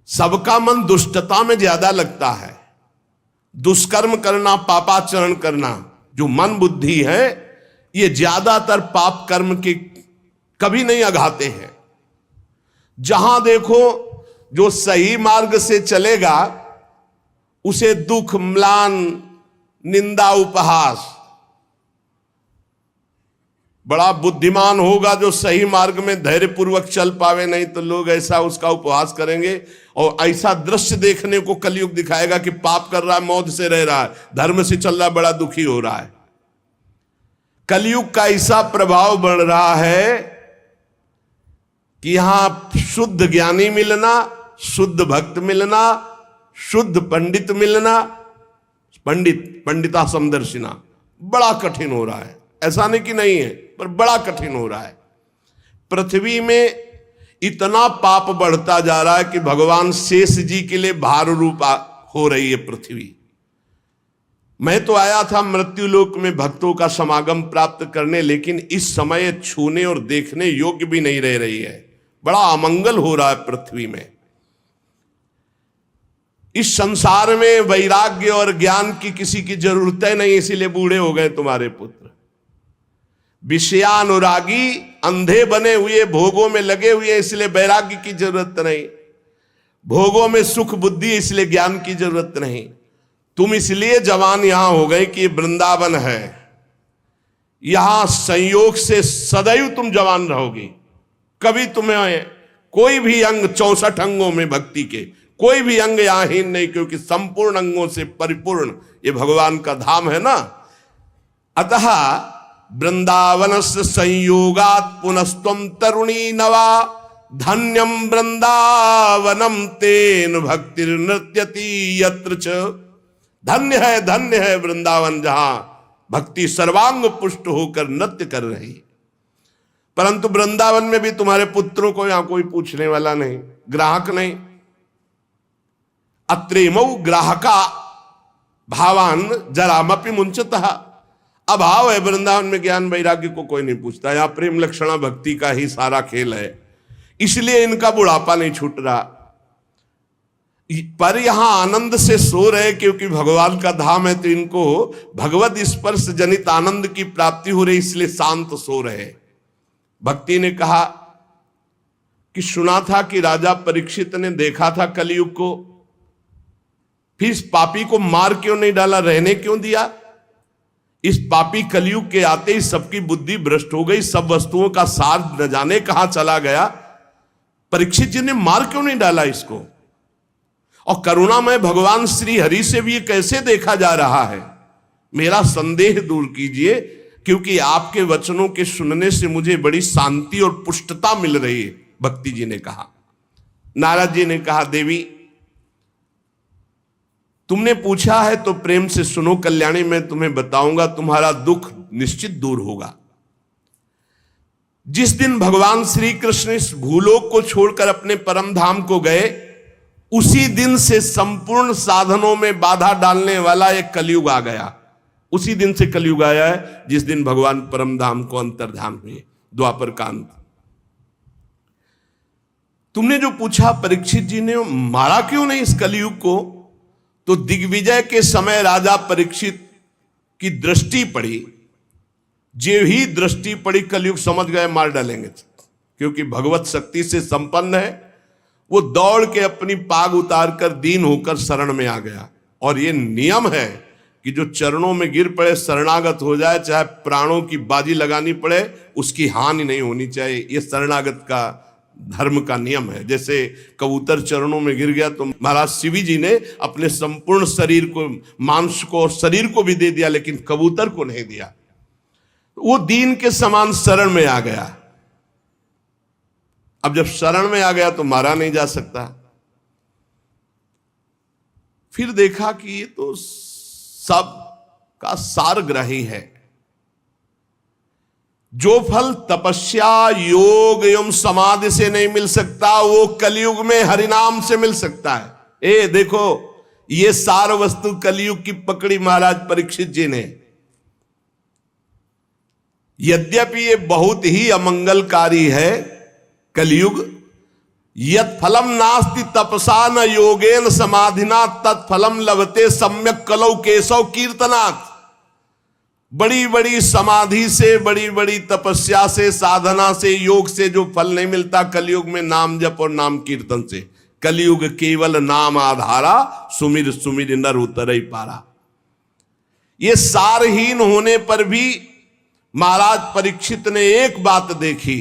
सबका मन दुष्टता में ज्यादा लगता है। दुष्कर्म करना, पापाचरण करना, जो मन बुद्धि है, ये ज्यादातर पाप कर्म के कभी नहीं अघाते हैं। जहां देखो जो सही मार्ग से चलेगा उसे दुख, म्लान, निंदा, उपहास। बड़ा बुद्धिमान होगा जो सही मार्ग में धैर्य पूर्वक चल पावे, नहीं तो लोग ऐसा उसका उपहास करेंगे और ऐसा दृश्य देखने को कलयुग दिखाएगा कि पाप कर रहा है, मौत से रह रहा है, धर्म से चल रहा है, बड़ा दुखी हो रहा है। कलयुग का ऐसा प्रभाव बढ़ रहा है कि यहां शुद्ध ज्ञानी मिलना, शुद्ध भक्त मिलना, शुद्ध पंडित मिलना, पंडिता समदर्शिना बड़ा कठिन हो रहा है। ऐसा नहीं कि नहीं है, पर बड़ा कठिन हो रहा है। पृथ्वी में इतना पाप बढ़ता जा रहा है कि भगवान शेष जी के लिए भार रूप हो रही है पृथ्वी। मैं तो आया था मृत्यु लोक में भक्तों का समागम प्राप्त करने, लेकिन इस समय छूने और देखने योग्य भी नहीं रह रही है। बड़ा अमंगल हो रहा है पृथ्वी में। इस संसार में वैराग्य और ज्ञान की किसी की जरूरत है नहीं, इसीलिए बूढ़े हो गए तुम्हारे पुत्र। विषयानुरागी, अंधे बने हुए, भोगों में लगे हुए, इसलिए वैराग्य की जरूरत नहीं। भोगों में सुख बुद्धि, इसलिए ज्ञान की जरूरत नहीं। तुम इसलिए जवान यहां हो गए कि वृंदावन है, यहां संयोग से सदैव तुम जवान रहोगे। कभी तुम्हें कोई भी अंग, 64 अंगों में भक्ति के कोई भी अंग यहां हीन नहीं, क्योंकि संपूर्ण अंगों से परिपूर्ण ये भगवान का धाम है ना। अतः वृंदावनस्य संयोगात् पुनस्त्वं तरुणी नवा, धन्यम वृंदावनम तेन भक्तिर्नृत्यति यत्र च। धन्य है वृंदावन, जहां भक्ति सर्वांग पुष्ट होकर नृत्य कर रही। परंतु वृंदावन में भी तुम्हारे पुत्रों को यहां कोई पूछने वाला नहीं, ग्राहक नहीं। अत्रेमौ ग्राहका भावान जरामपि मुंचतः। अभाव है वृंदावन में, ज्ञान वैराग्य को कोई नहीं पूछता। यहां प्रेम लक्षणा भक्ति का ही सारा खेल है, इसलिए इनका बुढ़ापा नहीं छूट रहा। पर यहां आनंद से सो रहे, क्योंकि भगवान का धाम है, तो इनको भगवत स्पर्श जनित आनंद की प्राप्ति हो रही, इसलिए शांत सो रहे। भक्ति ने कहा कि सुना था कि राजा परीक्षित ने देखा था कलयुग को, फिर इस पापी को मार क्यों नहीं डाला, रहने क्यों दिया? इस पापी कलयुग के आते ही सबकी बुद्धि भ्रष्ट हो गई, सब वस्तुओं का सार न जाने कहां चला गया। परीक्षित जी ने मार क्यों नहीं डाला इसको? और करुणामय भगवान श्री हरि से भी ये कैसे देखा जा रहा है? मेरा संदेह दूर कीजिए, क्योंकि आपके वचनों के सुनने से मुझे बड़ी शांति और पुष्टता मिल रही है। भक्ति जी ने कहा। नारद जी ने कहा, देवी तुमने पूछा है तो प्रेम से सुनो कल्याणी, मैं तुम्हें बताऊंगा, तुम्हारा दुख निश्चित दूर होगा। जिस दिन भगवान श्री कृष्ण इस भूलोक को छोड़कर अपने परम धाम को गए, उसी दिन से संपूर्ण साधनों में बाधा डालने वाला एक कलयुग आ गया। उसी दिन से कलयुग आया है जिस दिन भगवान परम धाम को अंतर्धान हुए, द्वापर का अंत। तुमने जो पूछा परीक्षित जी ने, मारा क्यों नहीं इस कलयुग को, तो दिग्विजय के समय राजा परीक्षित की दृष्टि पड़ी, जो ही दृष्टि पड़ी कलयुग समझ गए मार डालेंगे, क्योंकि भगवत शक्ति से संपन्न है। वो दौड़ के अपनी पाग उतार कर दीन होकर शरण में आ गया। और ये नियम है कि जो चरणों में गिर पड़े, शरणागत हो जाए, चाहे प्राणों की बाजी लगानी पड़े, उसकी हानि नहीं होनी चाहिए। ये शरणागत का धर्म का नियम है। जैसे कबूतर चरणों में गिर गया तो महाराज शिवी जी ने अपने संपूर्ण शरीर को, मांस को और शरीर को भी दे दिया, लेकिन कबूतर को नहीं दिया। वो दीन के समान शरण में आ गया। अब जब शरण में आ गया तो मारा नहीं जा सकता। फिर देखा कि ये तो सब का सारग्राही है। जो फल तपस्या, योग एवं समाधि से नहीं मिल सकता, वो कलयुग में हरिनाम से मिल सकता है। ए देखो, ये सार वस्तु कलयुग की पकड़ी महाराज परीक्षित जी ने। यद्यपि ये बहुत ही अमंगलकारी है कलयुग। यत् फलम नास्ति तपसा न योगेन समाधिना तत्फलम लभते सम्यक कलौ केशव कीर्तनात्। बड़ी बड़ी समाधि से, बड़ी बड़ी तपस्या से, साधना से, योग से जो फल नहीं मिलता कलयुग में, नाम जप और नाम कीर्तन से। कलयुग केवल नाम आधारा, सुमिर सुमिर नर उतर ही पारा। ये सारहीन होने पर भी महाराज परीक्षित ने एक बात देखी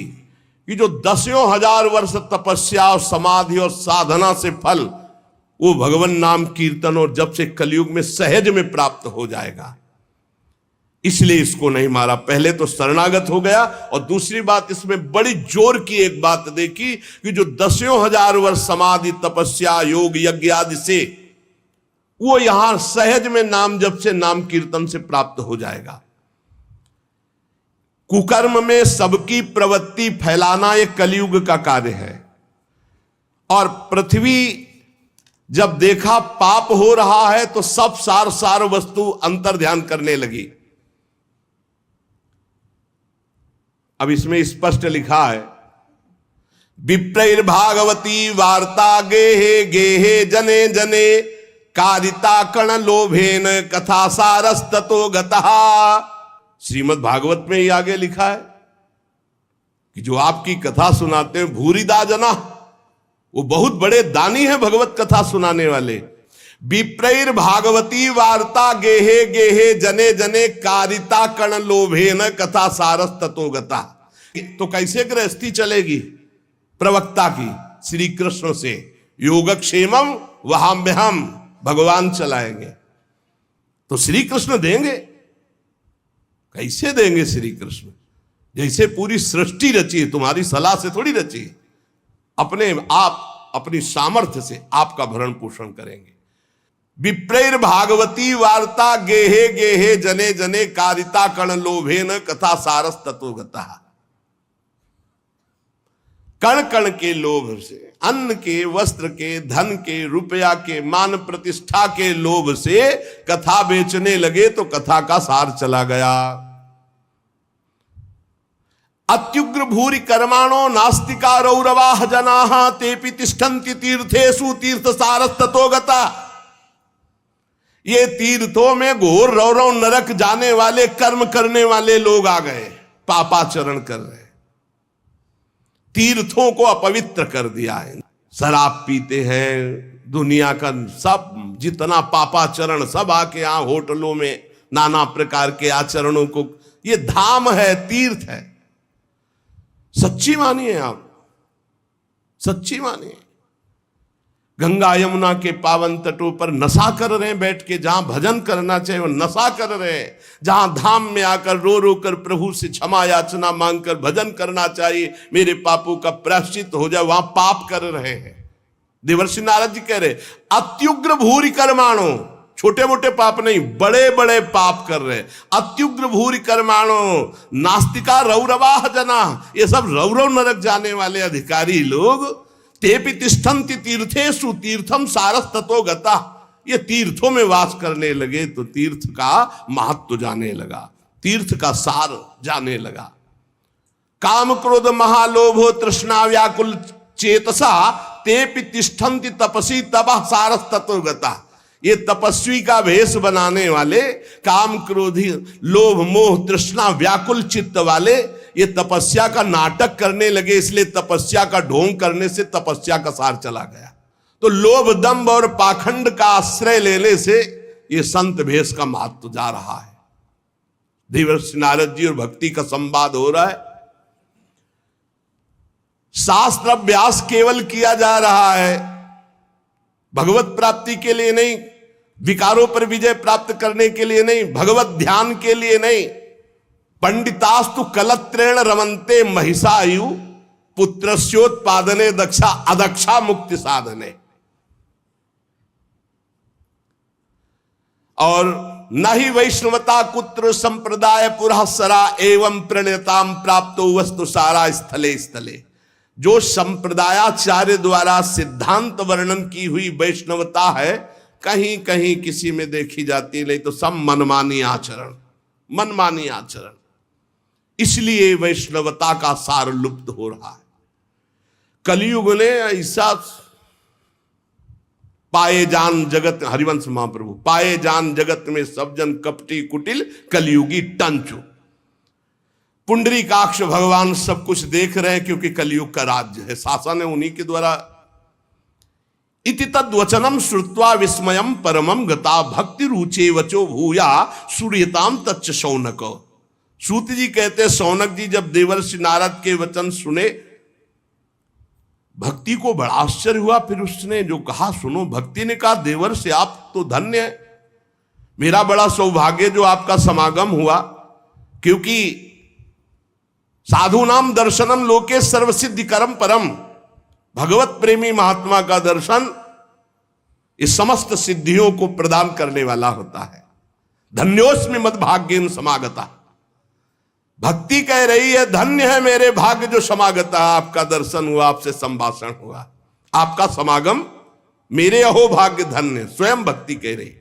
कि जो 10,000 वर्ष तपस्या और समाधि और साधना से फल, वो भगवान नाम कीर्तन और जब से कलयुग में सहज में प्राप्त हो जाएगा। इसलिए इसको नहीं मारा। पहले तो शरणागत हो गया, और दूसरी बात इसमें बड़ी जोर की एक बात देखी कि जो 10,000 वर्ष समाधि, तपस्या, योग, यज्ञ आदि से, वो यहां सहज में नाम जप से, नाम कीर्तन से प्राप्त हो जाएगा। कुकर्म में सबकी प्रवृत्ति फैलाना ये कलयुग का कार्य है। और पृथ्वी जब देखा पाप हो रहा है तो सब सार सार वस्तु अंतर ध्यान करने लगी। अब इसमें स्पष्ट लिखा है, विप्रैर्भागवती वार्ता गेहे गेहे जने जने कारिता कण लोभेन कथा सारस्ततो गतः। श्रीमद् भागवत में ही आगे लिखा है कि जो आपकी कथा सुनाते हैं भूरिदा जना, वो बहुत बड़े दानी हैं भगवत कथा सुनाने वाले। विप्रैर भागवती वार्ता गेहे गेहे जने जने कारिता कण लोभेन कथा सारस ततो गता। तो कैसे गृहस्थी चलेगी प्रवक्ता की? श्री कृष्ण से। योगक्षेमम वहाम्यहम, भगवान चलाएंगे तो श्री कृष्ण देंगे। कैसे देंगे श्री कृष्ण? जैसे पूरी सृष्टि रची है, तुम्हारी सलाह से थोड़ी रची है। अपने आप, अपनी सामर्थ्य से आपका भरण पोषण करेंगे। विप्रैर भागवती वार्ता गेहे गेहे जने जने कारिता कण लोभेन कथा सारस ततो गता। कण कण के लोभ से, अन्न के, वस्त्र के, धन के, रुपया के, मान प्रतिष्ठा के लोभ से कथा बेचने लगे तो कथा का सार चला गया। अत्युग्र भूरि कर्माणो नास्तिका रौरवाह जनाः तेपि तिष्ठन्ति तीर्थेषु तीर्थ सारस ततो गता। ये तीर्थों में घोर रौरव नरक जाने वाले, कर्म करने वाले लोग आ गए, पापाचरण कर रहे, तीर्थों को अपवित्र कर दिया है। शराब पीते हैं, दुनिया का सब जितना पापाचरण सब आके यहां होटलों में नाना प्रकार के आचरणों को, ये धाम है, तीर्थ है। सच्ची मानिए आप, सच्ची मानिए। गंगा यमुना के पावन तटों पर नशा कर रहे हैं बैठ के, जहां भजन करना चाहिए वो नशा कर रहे हैं। जहां धाम में आकर रो रो कर प्रभु से क्षमा याचना मांगकर भजन करना चाहिए, मेरे पापों का प्रायश्चित हो जाए, वहां पाप कर रहे हैं। देवर्षि नारद जी कह रहे अत्युग्र भूरि कर्माणो, छोटे मोटे पाप नहीं, बड़े बड़े पाप कर रहे। अत्युग्र भूरि कर्माणो नास्तिका रौरवाह जना, ये सब रौरव नरक जाने वाले अधिकारी लोग। तेपि तिष्ठन्ति तीर्थेषु तीर्थम सारस ततो गता, ये तीर्थों में वास करने लगे तो तीर्थ का महत्व जाने लगा, तीर्थ का सार जाने लगा। काम क्रोध महालोभो तृष्णा व्याकुल चेतसा तेपि तिष्ठन्ति तपसी तपः सारस तत्वगता। ये तपस्वी का भेष बनाने वाले, काम क्रोधी लोभ मोह तृष्णा व्याकुल चित्त वाले ये तपस्या का नाटक करने लगे, इसलिए तपस्या का ढोंग करने से तपस्या का सार चला गया। तो लोभ दंभ और पाखंड का आश्रय लेने से ये संत भेष का महत्व जा रहा है। देवर्षि नारद जी और भक्ति का संवाद हो रहा है। शास्त्र अभ्यास केवल किया जा रहा है, भगवत प्राप्ति के लिए नहीं, विकारों पर विजय प्राप्त करने के लिए नहीं, भगवत ध्यान के लिए नहीं। पंडितास्तु कलत्रेण रमन्ते महिषायु पुत्रस्योत्पादने दक्षा अदक्षा मुक्ति साधने। और न ही वैष्णवता कुत्र संप्रदाय पुरःसरा एवं प्रणयताम प्राप्तो वस्तु सारा स्थले स्थले। जो संप्रदायाचार्य द्वारा सिद्धांत वर्णन की हुई वैष्णवता है, कहीं कहीं किसी में देखी जाती, नहीं तो सब मनमानी आचरण, मनमानी आचरण। इसलिए वैष्णवता का सार लुप्त हो रहा है। कलयुग ने ऐसा पाए जान जगत, हरिवंश महाप्रभु, पाए जान जगत में सब जन कपटी कुटिल कलयुगी टंचु। पुंडरीकाक्ष भगवान सब कुछ देख रहे हैं, क्योंकि कलयुग का राज्य है, शासन है उन्हीं के द्वारा। इति तद्वचनम श्रुत्वा विस्मयम परमम गता भक्ति रुचे वचो भूया सूर्यताम तच्च शौनक। सूत जी कहते, शौनक जी जब देवर्षि नारद के वचन सुने, भक्ति को बड़ा आश्चर्य हुआ। फिर उसने जो कहा सुनो, भक्ति ने कहा, देवर्षि आप तो धन्य है, मेरा बड़ा सौभाग्य जो आपका समागम हुआ, क्योंकि साधु नाम दर्शनम लोके सर्वसिद्धि करम परम। भगवत प्रेमी महात्मा का दर्शन इस समस्त सिद्धियों को प्रदान करने वाला होता है। धन्योस्मि मद भाग्येन समागता। भक्ति कह रही है, धन्य है मेरे भाग्य जो समागता, आपका दर्शन हुआ, आपसे संभाषण हुआ, आपका समागम मेरे अहो भाग्य धन्य। स्वयं भक्ति कह रही,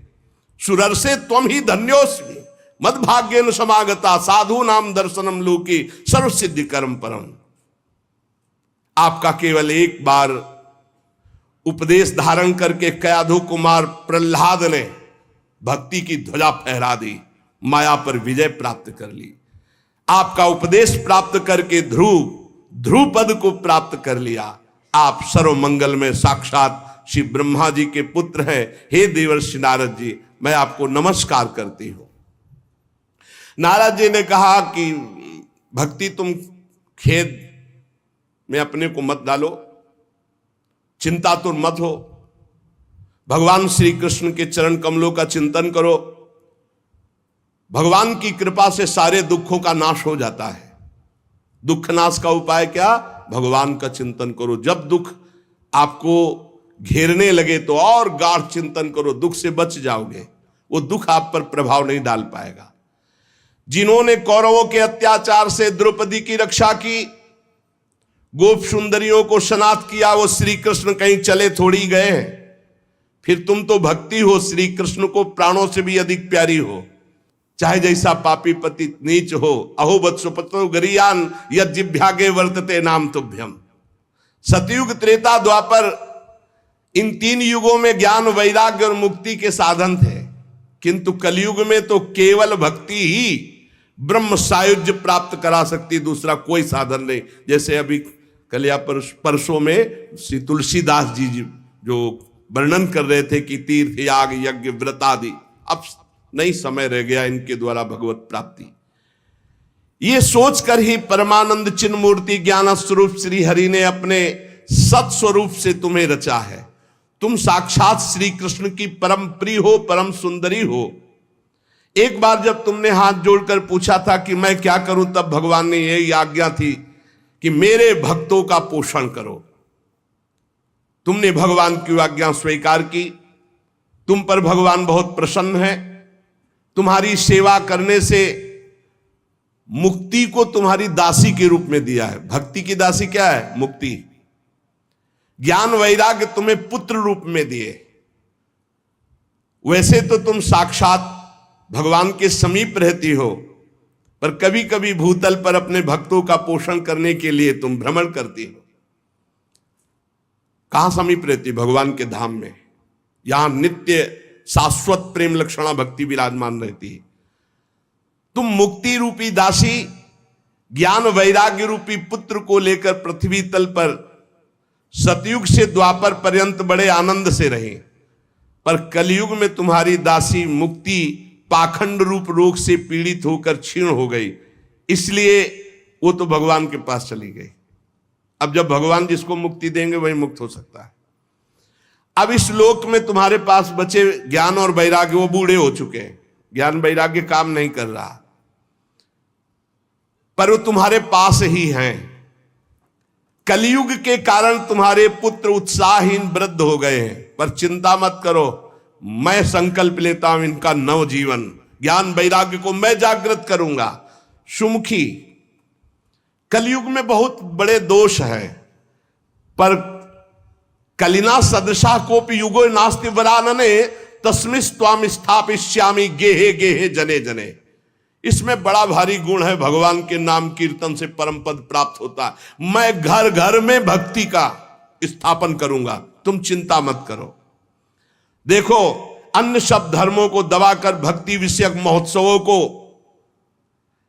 सुरर्षे त्वम ही धन्योस्मि मद भाग्येन समागता साधु नाम दर्शनम लोके सर्व सिद्धि कर्म परम। आपका केवल एक बार उपदेश धारण करके कयाधु कुमार प्रहलाद ने भक्ति की ध्वजा फहरा दी, माया पर विजय प्राप्त कर ली। आपका उपदेश प्राप्त करके ध्रुव पद को प्राप्त कर लिया। आप सर्व मंगल में साक्षात श्री ब्रह्मा जी के पुत्र हैं। हे देवर्षि नारद जी, मैं आपको नमस्कार करती हूं। नारद जी ने कहा कि भक्ति तुम खेद में अपने को मत डालो, चिंता तो मत हो, भगवान श्री कृष्ण के चरण कमलों का चिंतन करो। भगवान की कृपा से सारे दुखों का नाश हो जाता है। दुख नाश का उपाय क्या? भगवान का चिंतन करो। जब दुख आपको घेरने लगे तो और गाढ़ चिंतन करो, दुख से बच जाओगे, वो दुख आप पर प्रभाव नहीं डाल पाएगा। जिन्होंने कौरवों के अत्याचार से द्रौपदी की रक्षा की, गोप सुंदरियों को सनाथ किया, वो श्री कृष्ण कहीं चले थोड़ी गए हैं। फिर तुम तो भक्ति हो, श्री कृष्ण को प्राणों से भी अधिक प्यारी हो, चाहे जैसा पापी पति नीच हो। अहो वत्सपतो गरियान यद जिह्वागे वर्तते नाम तुभ्यम। सतयुग त्रेता द्वापर इन तीन युगों में ज्ञान वैराग्य और मुक्ति के साधन थे, किंतु कलयुग में तो केवल भक्ति ही ब्रह्म सायुज्य प्राप्त करा सकती, दूसरा कोई साधन नहीं। जैसे अभी कल परसों में श्री तुलसीदास जी जो वर्णन कर रहे थे कि तीर्थ याग यज्ञ व्रत आदि, अब नहीं समय रह गया इनके द्वारा भगवत प्राप्ति। ये सोचकर ही परमानंद चिन्ह मूर्ति ज्ञान स्वरूप श्री हरि ने अपने सत स्वरूप से तुम्हें रचा है। तुम साक्षात श्री कृष्ण की परम प्रिय हो, परम सुंदरी हो। एक बार जब तुमने हाथ जोड़कर पूछा था कि मैं क्या करूं, तब भगवान ने यही आज्ञा थी कि मेरे भक्तों का पोषण करो। तुमने भगवान की आज्ञा स्वीकार की, तुम पर भगवान बहुत प्रसन्न है। तुम्हारी सेवा करने से मुक्ति को तुम्हारी दासी के रूप में दिया है। भक्ति की दासी क्या है? मुक्ति। ज्ञान वैराग्य तुम्हें पुत्र रूप में दिए। वैसे तो तुम साक्षात भगवान के समीप रहती हो, पर कभी कभी भूतल पर अपने भक्तों का पोषण करने के लिए तुम भ्रमण करती हो। कहां समीप रहती? भगवान के धाम में। यहां नित्य शाश्वत प्रेम लक्षणा भक्ति विराजमान रहती है। तुम मुक्ति रूपी दासी ज्ञान वैराग्य रूपी पुत्र को लेकर पृथ्वी तल पर सतयुग से द्वापर पर्यंत बड़े आनंद से रहे, पर कलयुग में तुम्हारी दासी मुक्ति पाखंड रूप रोग से पीड़ित होकर क्षीण हो गई, इसलिए वो तो भगवान के पास चली गई। अब जब भगवान जिसको मुक्ति देंगे वही मुक्त हो सकता है। अब इस लोक में तुम्हारे पास बचे ज्ञान और वैराग्य, वो बूढ़े हो चुके हैं, ज्ञान वैराग्य काम नहीं कर रहा, पर वो तुम्हारे पास ही हैं। कलयुग के कारण तुम्हारे पुत्र उत्साहहीन वृद्ध हो गए हैं, पर चिंता मत करो, मैं संकल्प लेता हूं इनका नव जीवन, ज्ञान वैराग्य को मैं जागृत करूंगा। सुमुखी, कलयुग में बहुत बड़े दोष हैं, पर कलिना सदृशा कोपि युगो नास्ति वरानने तस्मिस् त्वाम स्थापिष्यामि गेहे गेहे जने जने। इसमें बड़ा भारी गुण है, भगवान के नाम कीर्तन से परम पद प्राप्त होता है। मैं घर घर में भक्ति का स्थापन करूंगा, तुम चिंता मत करो। देखो, अन्य सब धर्मों को दबाकर भक्ति विषयक महोत्सवों को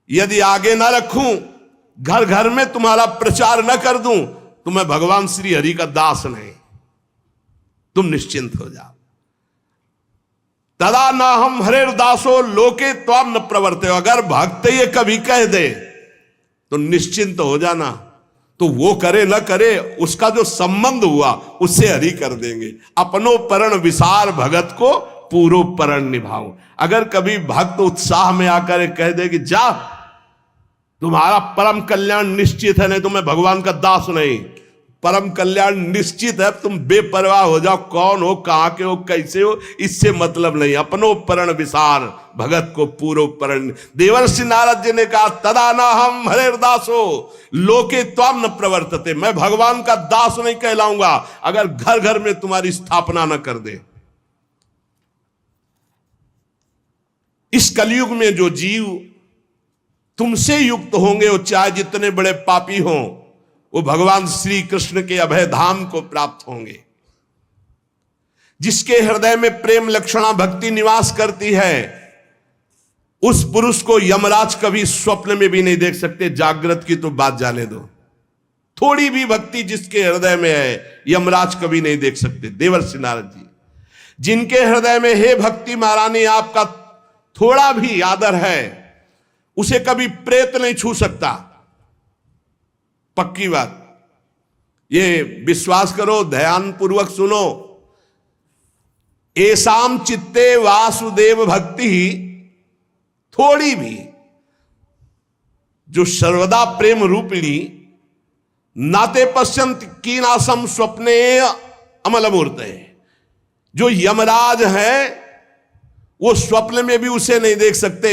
यदि आगे ना रखूं, घर घर में तुम्हारा प्रचार न कर दूं, तो मैं भगवान श्री हरि का दास नहीं। तुम निश्चिंत हो जाओ। तदा न हम हरेर दासो लोके त्वाम न प्रवर्ते। अगर भक्त ये कभी कह दे तो निश्चिंत हो जाना, तो वो करे न करे, उसका जो संबंध हुआ उससे हरि कर देंगे। अपनो परण विसार भगत को पूरो परण निभाओ। अगर कभी भक्त उत्साह में आकर कह दे कि जा तुम्हारा परम कल्याण निश्चित है, नहीं तो मैं भगवान का दास नहीं, परम कल्याण निश्चित है, तुम बेपरवाह हो जाओ, कौन हो, कहां के हो, कैसे हो, इससे मतलब नहीं। अपनो परण विसार भगत को पूरो परण। देवर्षि नारद जी ने कहा तदा न हम हरेर दासो लोके त्वाम न प्रवर्तते। मैं भगवान का दास नहीं कहलाऊंगा अगर घर घर में तुम्हारी स्थापना न कर दे। इस कलयुग में जो जीव तुमसे युक्त होंगे, वो चाहे जितने बड़े पापी हों, वो भगवान श्री कृष्ण के अभय धाम को प्राप्त होंगे। जिसके हृदय में प्रेम लक्षणा भक्ति निवास करती है, उस पुरुष को यमराज कभी स्वप्न में भी नहीं देख सकते। जागृत की तो बात जाने दो, थोड़ी भी भक्ति जिसके हृदय में है, यमराज कभी नहीं देख सकते। देवर्षि नारद जी, जिनके हृदय में हे भक्ति महारानी आपका थोड़ा भी आदर है, उसे कभी प्रेत नहीं छू सकता। पक्की बात, ये विश्वास करो, ध्यान पूर्वक सुनो। एसाम चित्ते वासुदेव भक्ति, थोड़ी भी, जो सर्वदा प्रेम रूपिणी नाते पश्यंत कीनासम स्वप्ने अमल मूर्त है। जो यमराज है वो स्वप्न में भी उसे नहीं देख सकते,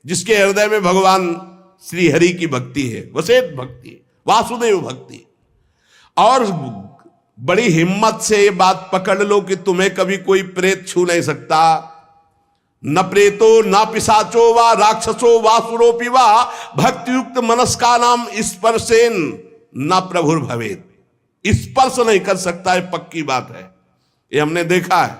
जिसके हृदय में भगवान श्री हरि की भक्ति है, वसेत भक्ति, वासुदेव भक्ति। और बड़ी हिम्मत से ये बात पकड़ लो कि तुम्हें कभी कोई प्रेत छू नहीं सकता। न प्रेतो न पिशाचो वा राक्षसो वासुरोपि वा भक्तियुक्त मनस्का नाम स्पर्शेन न प्रभुर भवेत। स्पर्श नहीं कर सकता है, पक्की बात है। ये हमने देखा है,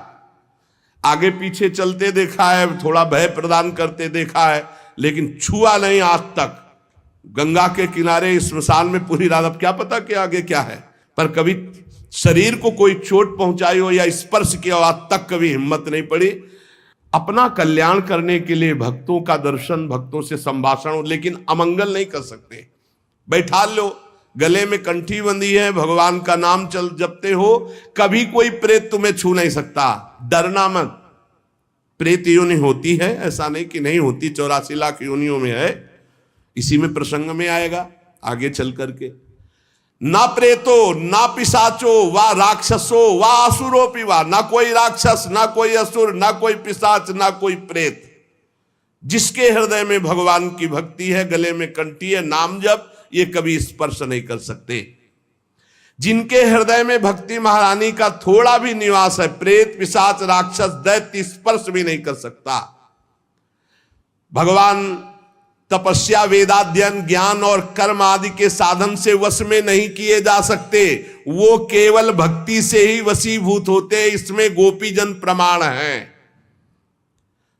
आगे पीछे चलते देखा है, थोड़ा भय प्रदान करते देखा है, लेकिन छुआ नहीं आज तक। गंगा के किनारे स्मशान में पूरी रात, अब क्या पता कि आगे क्या है, पर कभी शरीर को कोई चोट पहुंचाई हो या स्पर्श किया हो, आज तक कभी हिम्मत नहीं पड़ी। अपना कल्याण करने के लिए भक्तों का दर्शन, भक्तों से संभाषण हो, लेकिन अमंगल नहीं कर सकते। बैठा लो, गले में कंठी बंधी है, भगवान का नाम चल जपते हो, कभी कोई प्रेत तुम्हें छू नहीं सकता। डरना मत। प्रेत योनि होती है, ऐसा नहीं कि नहीं होती, 84 लाख योनियों में है। इसी में प्रसंग में आएगा आगे चल करके। ना प्रेतो ना पिशाचो वा राक्षसो वा असुरोपि वा, ना कोई राक्षस, ना कोई असुर, ना कोई पिशाच, ना कोई प्रेत। जिसके हृदय में भगवान की भक्ति है, गले में कंठी है, नाम जप, ये कभी स्पर्श नहीं कर सकते। जिनके हृदय में भक्ति महारानी का थोड़ा भी निवास है, प्रेत पिशाच राक्षस दैत्य स्पर्श भी नहीं कर सकता। भगवान तपस्या, वेदाध्ययन, ज्ञान और कर्म आदि के साधन से वश में नहीं किए जा सकते, वो केवल भक्ति से ही वशीभूत होते। इसमें गोपीजन प्रमाण है।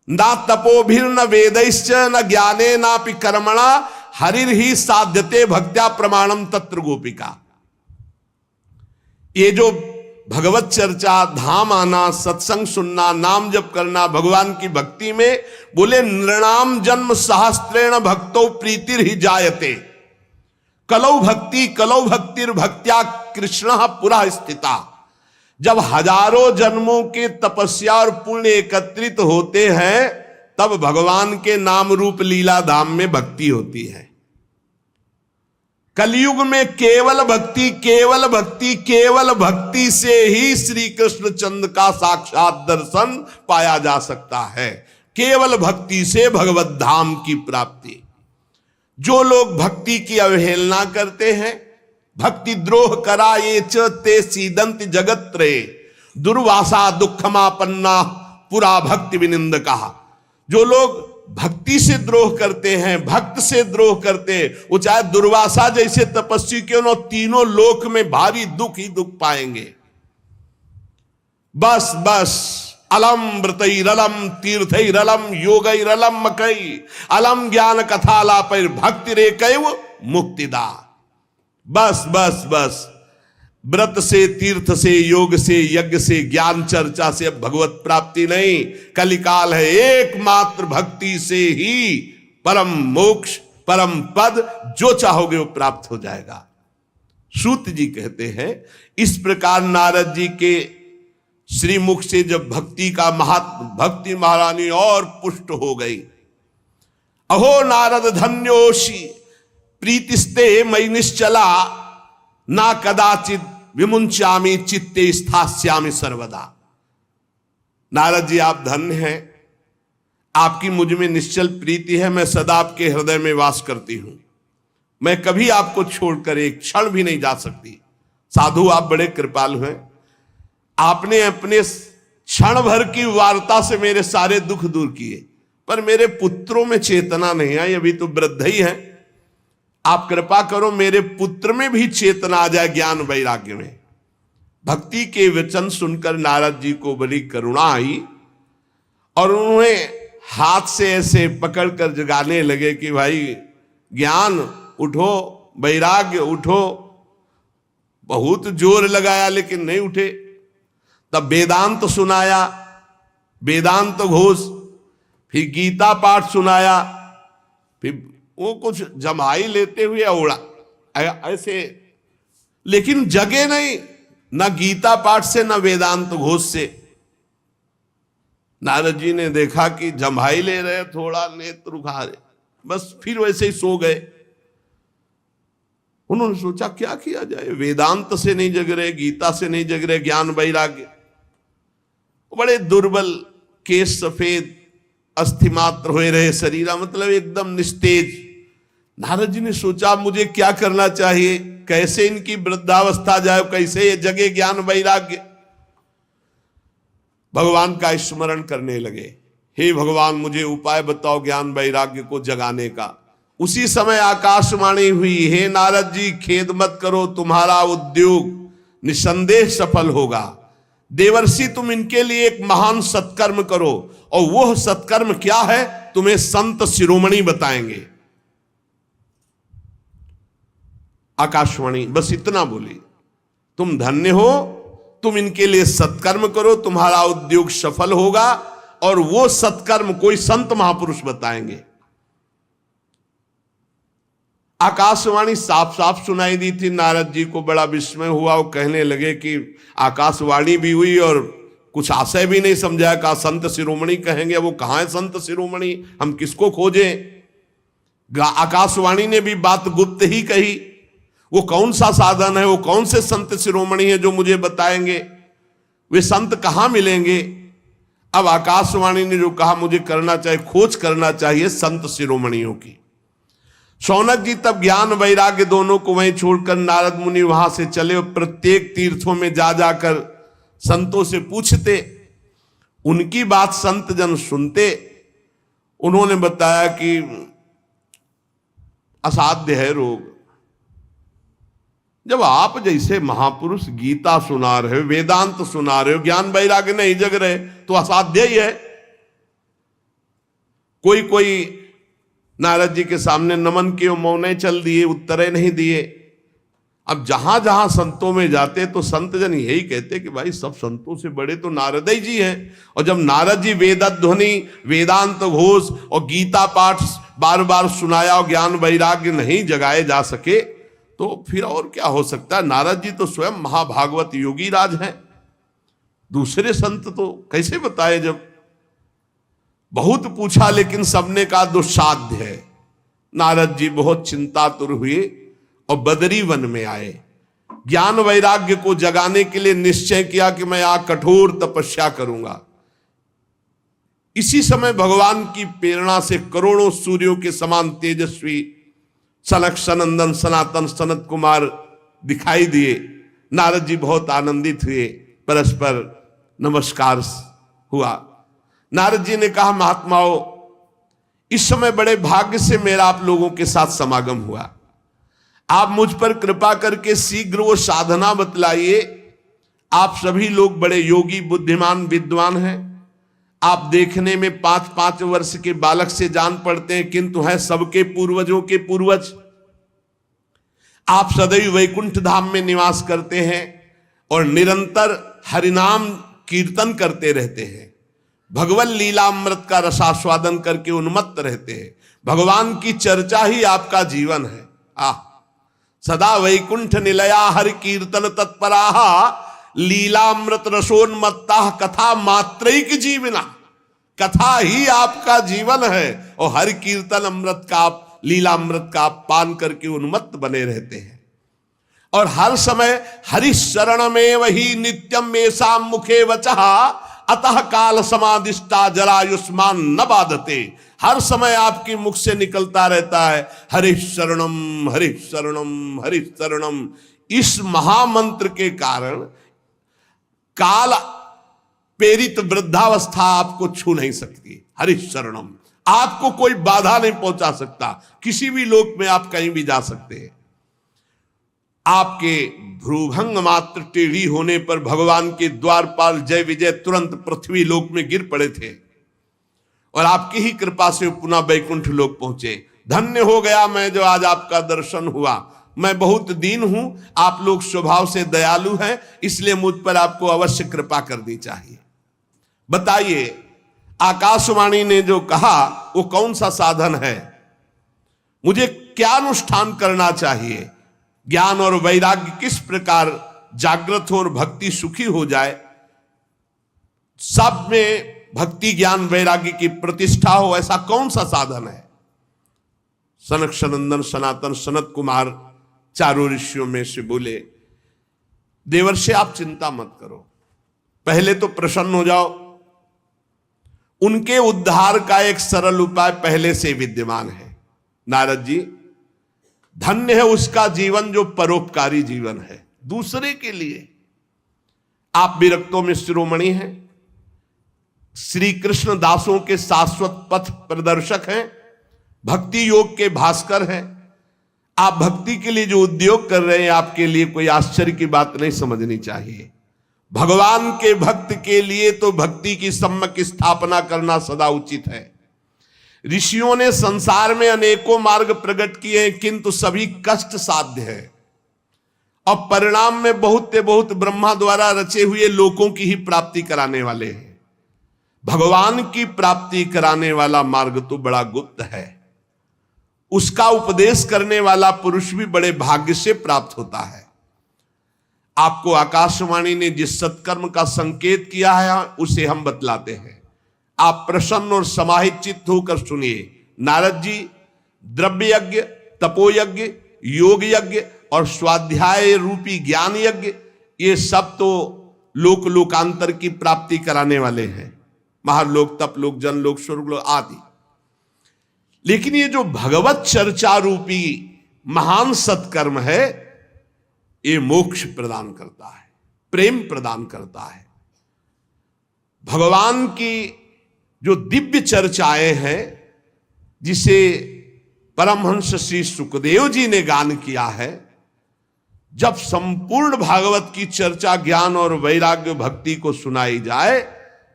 ना तपोभिर न वेदैश्च न ज्ञाने नापि कर्मणा हरिर ही साध्यते भक्त्या प्रमाणम तत्र गोपिका। ये जो भगवत चर्चा, धाम आना, सत्संग सुनना, नाम जप करना, भगवान की भक्ति में, बोले नृणाम जन्म सहस्त्रेण भक्तो प्रीतिर ही जायते कलौ भक्तिर भक्त्या कृष्ण पुरा स्थिता। जब हजारों जन्मों के तपस्या और पुण्य एकत्रित होते हैं, तब भगवान के नाम रूप लीला धाम में भक्ति होती है। कलयुग में केवल भक्ति, केवल भक्ति, केवल भक्ति से ही श्री कृष्ण चंद्र का साक्षात दर्शन पाया जा सकता है। केवल भक्ति से भगवत धाम की प्राप्ति। जो लोग भक्ति की अवहेलना करते हैं, भक्ति द्रोह करा ये ते सीदंत जगत रे दुर्वासा दुखमापन्ना पुरा भक्ति विनिंद कहा। जो लोग भक्ति से द्रोह करते हैं, भक्त से द्रोह करते हैं, वो चाहे दुर्वासा जैसे तपस्वी क्यों न, तीनों लोक में भारी दुख ही दुख पाएंगे। बस बस अलम व्रतैरलम तीर्थैरलम योगैरलम मकई अलम ज्ञान कथालापैर भक्ति रे कैव मुक्तिदा। बस बस बस व्रत से, तीर्थ से, योग से, यज्ञ से, ज्ञान चर्चा से अब भगवत प्राप्ति नहीं। कलिकाल है, एकमात्र भक्ति से ही परम मोक्ष, परम पद जो चाहोगे वो प्राप्त हो जाएगा। सूत जी कहते हैं, इस प्रकार नारद जी के श्रीमुख से जब भक्ति का भक्ति महारानी और पुष्ट हो गई। अहो नारद धन्योषि प्रीतिस्ते मयि निश्चला ना कदाचित विमुंचामी चित्ते स्थास्यामि सर्वदा। नारद जी आप धन्य हैं, आपकी मुझ में निश्चल प्रीति है, मैं सदा आपके हृदय में वास करती हूं, मैं कभी आपको छोड़कर एक क्षण भी नहीं जा सकती। साधु आप बड़े कृपालु हैं, आपने अपने क्षण भर की वार्ता से मेरे सारे दुख दूर किए, पर मेरे पुत्रों में चेतना नहीं आई, अभी तो वृद्ध ही है। आप कृपा करो मेरे पुत्र में भी चेतना आ जाए ज्ञान वैराग्य में। भक्ति के वचन सुनकर नारद जी को बड़ी करुणा आई और उन्होंने हाथ से ऐसे पकड़कर जगाने लगे कि भाई ज्ञान उठो, वैराग्य उठो। बहुत जोर लगाया लेकिन नहीं उठे। तब वेदांत सुनाया, वेदांत घोष, फिर गीता पाठ सुनाया, फिर वो कुछ जमाई लेते हुए उड़ा ऐसे, लेकिन जगे नहीं, न गीता पाठ से न वेदांत घोष से। नारद जी ने देखा कि जमाई ले रहे, थोड़ा नेत्र उघा रहे, बस फिर वैसे ही सो गए। उन्होंने सोचा क्या किया जाए, वेदांत से नहीं जग रहे, गीता से नहीं जग रहे, ज्ञान वैराग्य। बड़े दुर्बल, केश सफेद, अस्थि मात्र हुए रहे शरीरा, मतलब एकदम निस्तेज। नारद जी ने सोचा मुझे क्या करना चाहिए, कैसे इनकी वृद्धावस्था जाए, कैसे ये जगे ज्ञान वैराग्य। भगवान का स्मरण करने लगे, हे भगवान मुझे उपाय बताओ ज्ञान वैराग्य को जगाने का। उसी समय आकाशवाणी हुई, हे नारद जी खेद मत करो, तुम्हारा उद्योग निसंदेह सफल होगा। देवर्षि तुम इनके लिए एक महान सत्कर्म करो, और वह सत्कर्म क्या है तुम्हें संत शिरोमणि बताएंगे। आकाशवाणी बस इतना बोली, तुम धन्य हो, तुम इनके लिए सत्कर्म करो, तुम्हारा उद्योग सफल होगा, और वो सत्कर्म कोई संत महापुरुष बताएंगे। आकाशवाणी साफ साफ सुनाई दी थी। नारद जी को बड़ा विस्मय हुआ, वो कहने लगे कि आकाशवाणी भी हुई और कुछ आशय भी नहीं समझा, कहा संत शिरोमणि कहेंगे, वो कहाँ है संत शिरोमणि, हम किसको खोजें। आकाशवाणी ने भी बात गुप्त ही कही, वो कौन सा साधन है, वो कौन से संत शिरोमणि है जो मुझे बताएंगे, वे संत कहाँ मिलेंगे। अब आकाशवाणी ने जो कहा मुझे करना चाहिए, खोज करना चाहिए संत शिरोमणियों की। शौनक जी तब ज्ञान वैराग्य दोनों को वहीं छोड़कर नारद मुनि वहां से चले और प्रत्येक तीर्थों में जा जाकर संतों से पूछते, उनकी बात संत जन सुनते। उन्होंने बताया कि असाध्य है रोग। जब आप जैसे महापुरुष गीता सुना रहे हो, वेदांत सुना रहे हो, ज्ञान वैराग्य नहीं जग रहे, तो असाध्य ही है। कोई नारद जी के सामने नमन किए, मौने चल दिए, उत्तरे नहीं दिए। अब जहां जहां संतों में जाते तो संत जन यही कहते कि भाई सब संतों से बड़े तो नारद ही जी हैं। और जब नारद जी वेदध्वनि, वेदांत घोष और गीता पाठ बार बार सुनाया और ज्ञान वैराग्य नहीं जगाए जा सके, तो फिर और क्या हो सकता है। नारद जी तो स्वयं महाभागवत योगी राज हैं, दूसरे संत तो कैसे बताए। जब बहुत पूछा लेकिन सबने कहा दुस्साध्य है। नारद जी बहुत चिंतातुर हुए और बदरी वन में आए। ज्ञान वैराग्य को जगाने के लिए निश्चय किया कि मैं आज कठोर तपस्या करूंगा। इसी समय भगवान की प्रेरणा से करोड़ों सूर्यों के समान तेजस्वी सनक सनंदन सनातन सनत कुमार दिखाई दिए। नारद जी बहुत आनंदित हुए, परस्पर नमस्कार हुआ। नारद जी ने कहा, महात्माओं, इस समय बड़े भाग्य से मेरा आप लोगों के साथ समागम हुआ। आप मुझ पर कृपा करके शीघ्र वो साधना बतलाइए। आप सभी लोग बड़े योगी, बुद्धिमान, विद्वान हैं। आप देखने में 5-5 वर्ष के बालक से जान पड़ते हैं, किंतु हैं सबके पूर्वजों के पूर्वज। आप सदैव वैकुंठ धाम में निवास करते हैं और निरंतर हरिनाम कीर्तन करते रहते हैं। भगवत लीलामृत का रसास्वादन करके उन्मत्त रहते हैं। भगवान की चर्चा ही आपका जीवन है। सदा वैकुंठ निलया हरि कीर्तन तत्पराः लीलामृत रसोन्मत्ता कथा मात्रैक जीवना। कथा ही आपका जीवन है और हरि कीर्तन अमृत का, लीलामृत का पान करके उन्मत्त बने रहते हैं। और हर समय हरि शरण में वही नित्यम मेषा मुखे वचः अतः काल समादिष्टा जरायुष्मान न बाधते। हर समय आपके मुख से निकलता रहता है हरि शरणम हरि शरणम हरि शरणम। इस महामंत्र के कारण काल प्रेरित वृद्धावस्था आपको छू नहीं सकती। हरि शरणम, आपको कोई बाधा नहीं पहुंचा सकता। किसी भी लोक में आप कहीं भी जा सकते हैं। आपके भ्रूभंग मात्र टेढ़ी होने पर भगवान के द्वारपाल जय विजय तुरंत पृथ्वी लोक में गिर पड़े थे और आपकी ही कृपा से पुनः वैकुंठ लोक पहुंचे। धन्य हो गया मैं जो आज आपका दर्शन हुआ। मैं बहुत दीन हूं, आप लोग स्वभाव से दयालु हैं, इसलिए मुझ पर आपको अवश्य कृपा करनी चाहिए। बताइए, आकाशवाणी ने जो कहा वो कौन सा साधन है? मुझे क्या अनुष्ठान करना चाहिए? ज्ञान और वैराग्य किस प्रकार जागृत हो और भक्ति सुखी हो जाए, सब में भक्ति ज्ञान वैराग्य की प्रतिष्ठा हो, ऐसा कौन सा साधन है? सनक सनंदन सनातन सनत कुमार चारों ऋषियों में से बोले, देवर्षि आप चिंता मत करो, पहले तो प्रसन्न हो जाओ। उनके उद्धार का एक सरल उपाय पहले से विद्यमान है। नारद जी, धन्य है उसका जीवन जो परोपकारी जीवन है, दूसरे के लिए। आप विरक्तों में शिरोमणि हैं, श्री कृष्ण दासों के शाश्वत पथ प्रदर्शक हैं, भक्ति योग के भास्कर हैं। आप भक्ति के लिए जो उद्योग कर रहे हैं, आपके लिए कोई आश्चर्य की बात नहीं समझनी चाहिए। भगवान के भक्त के लिए तो भक्ति की सम्यक स्थापना करना सदा उचित है। ऋषियों ने संसार में अनेकों मार्ग प्रकट किए हैं, किंतु सभी कष्ट साध्य है और परिणाम में बहुत ब्रह्मा द्वारा रचे हुए लोकों की ही प्राप्ति कराने वाले हैं। भगवान की प्राप्ति कराने वाला मार्ग तो बड़ा गुप्त है, उसका उपदेश करने वाला पुरुष भी बड़े भाग्य से प्राप्त होता है। आपको आकाशवाणी ने जिस सत्कर्म का संकेत किया है उसे हम बतलाते हैं। आप प्रसन्न और समाहित चित्त होकर सुनिए। नारद जी, द्रव्य यज्ञ, तपोयज्ञ, योग यज्ञ और स्वाध्याय रूपी ज्ञान यज्ञ, ये सब तो लोक लोकांतर की प्राप्ति कराने वाले हैं, महालोक, तपलोक, जनलोक, स्वर्गलोक आदि। लेकिन ये जो भगवत चर्चा रूपी महान सत्कर्म है, ये मोक्ष प्रदान करता है, प्रेम प्रदान करता है। भगवान की जो दिव्य चर्चाएं हैं, जिसे परमहंस श्री सुखदेव जी ने गान किया है, जब संपूर्ण भागवत की चर्चा ज्ञान और वैराग्य भक्ति को सुनाई जाए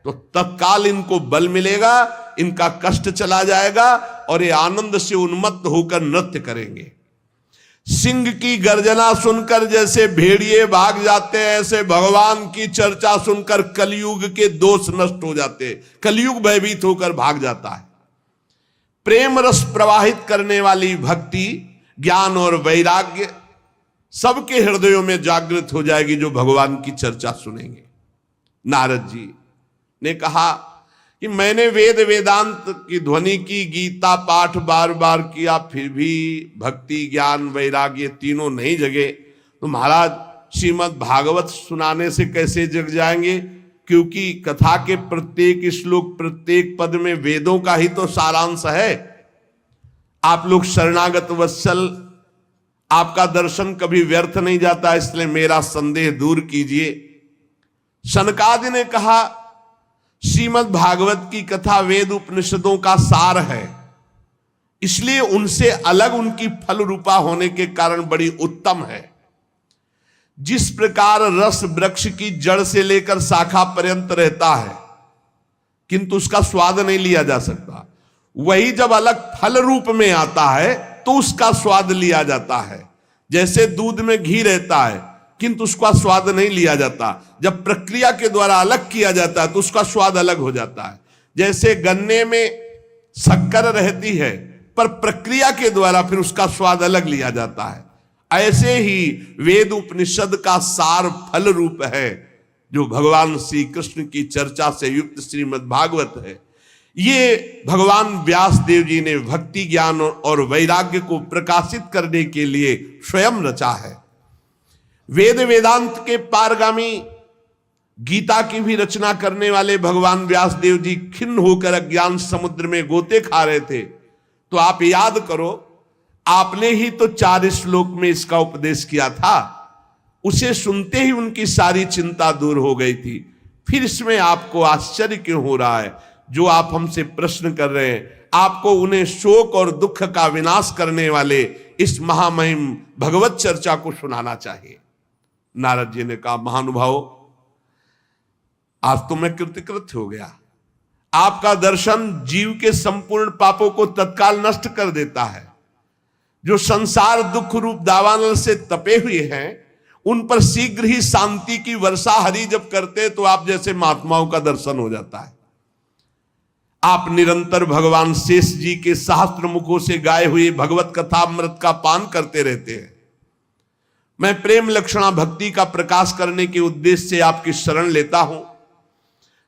तो तत्काल इनको बल मिलेगा, इनका कष्ट चला जाएगा और ये आनंद से उन्मत्त होकर नृत्य करेंगे। सिंह की गर्जना सुनकर जैसे भेड़िए भाग जाते हैं, ऐसे भगवान की चर्चा सुनकर कलयुग के दोष नष्ट हो जाते हैं, कलयुग भयभीत होकर भाग जाता है। प्रेम रस प्रवाहित करने वाली भक्ति, ज्ञान और वैराग्य सबके हृदयों में जागृत हो जाएगी जो भगवान की चर्चा सुनेंगे। नारद जी ने कहा कि मैंने वेद वेदांत की ध्वनि की, गीता पाठ बार बार किया, फिर भी भक्ति ज्ञान वैराग्य तीनों नहीं जगे, तो महाराज श्रीमद् भागवत सुनाने से कैसे जग जाएंगे? क्योंकि कथा के प्रत्येक श्लोक प्रत्येक पद में वेदों का ही तो सारांश है। आप लोग शरणागत वत्सल, आपका दर्शन कभी व्यर्थ नहीं जाता, इसलिए मेरा संदेह दूर कीजिए। सनकादि ने कहा श्रीमद् भागवत की कथा वेद उपनिषदों का सार है, इसलिए उनसे अलग उनकी फल रूपा होने के कारण बड़ी उत्तम है। जिस प्रकार रस वृक्ष की जड़ से लेकर शाखा पर्यंत रहता है किंतु उसका स्वाद नहीं लिया जा सकता, वही जब अलग फल रूप में आता है तो उसका स्वाद लिया जाता है। जैसे दूध में घी रहता है किंतु उसका स्वाद नहीं लिया जाता, जब प्रक्रिया के द्वारा अलग किया जाता है तो उसका स्वाद अलग हो जाता है। जैसे गन्ने में शक्कर रहती है पर प्रक्रिया के द्वारा फिर उसका स्वाद अलग लिया जाता है, ऐसे ही वेद उपनिषद का सार फल रूप है जो भगवान श्री कृष्ण की चर्चा से युक्त श्रीमद् भागवत है। ये भगवान व्यास देव जी ने भक्ति ज्ञान और वैराग्य को प्रकाशित करने के लिए स्वयं रचा है। वेद वेदांत के पारगामी गीता की भी रचना करने वाले भगवान व्यास देव जी खिन्न होकर अज्ञान समुद्र में गोते खा रहे थे, तो आप याद करो, आपने ही तो 4 श्लोक में इसका उपदेश किया था, उसे सुनते ही उनकी सारी चिंता दूर हो गई थी। फिर इसमें आपको आश्चर्य क्यों हो रहा है? जो आप हमसे प्रश्न कर रहे हैं, आपको उन्हें शोक और दुख का विनाश करने वाले इस महामहिम भगवत चर्चा को सुनाना चाहिए। नारद जी ने कहा, महानुभाव, आज तो मैं कृतकृत हो गया। आपका दर्शन जीव के संपूर्ण पापों को तत्काल नष्ट कर देता है। जो संसार दुख रूप दावानल से तपे हुए हैं उन पर शीघ्र ही शांति की वर्षा हरि जब करते तो आप जैसे महात्माओं का दर्शन हो जाता है। आप निरंतर भगवान शेष जी के सहस्त्र मुखों से गाए हुए भगवत कथा अमृत का पान करते रहते हैं। मैं प्रेम लक्षणा भक्ति का प्रकाश करने के उद्देश्य से आपकी शरण लेता हूं।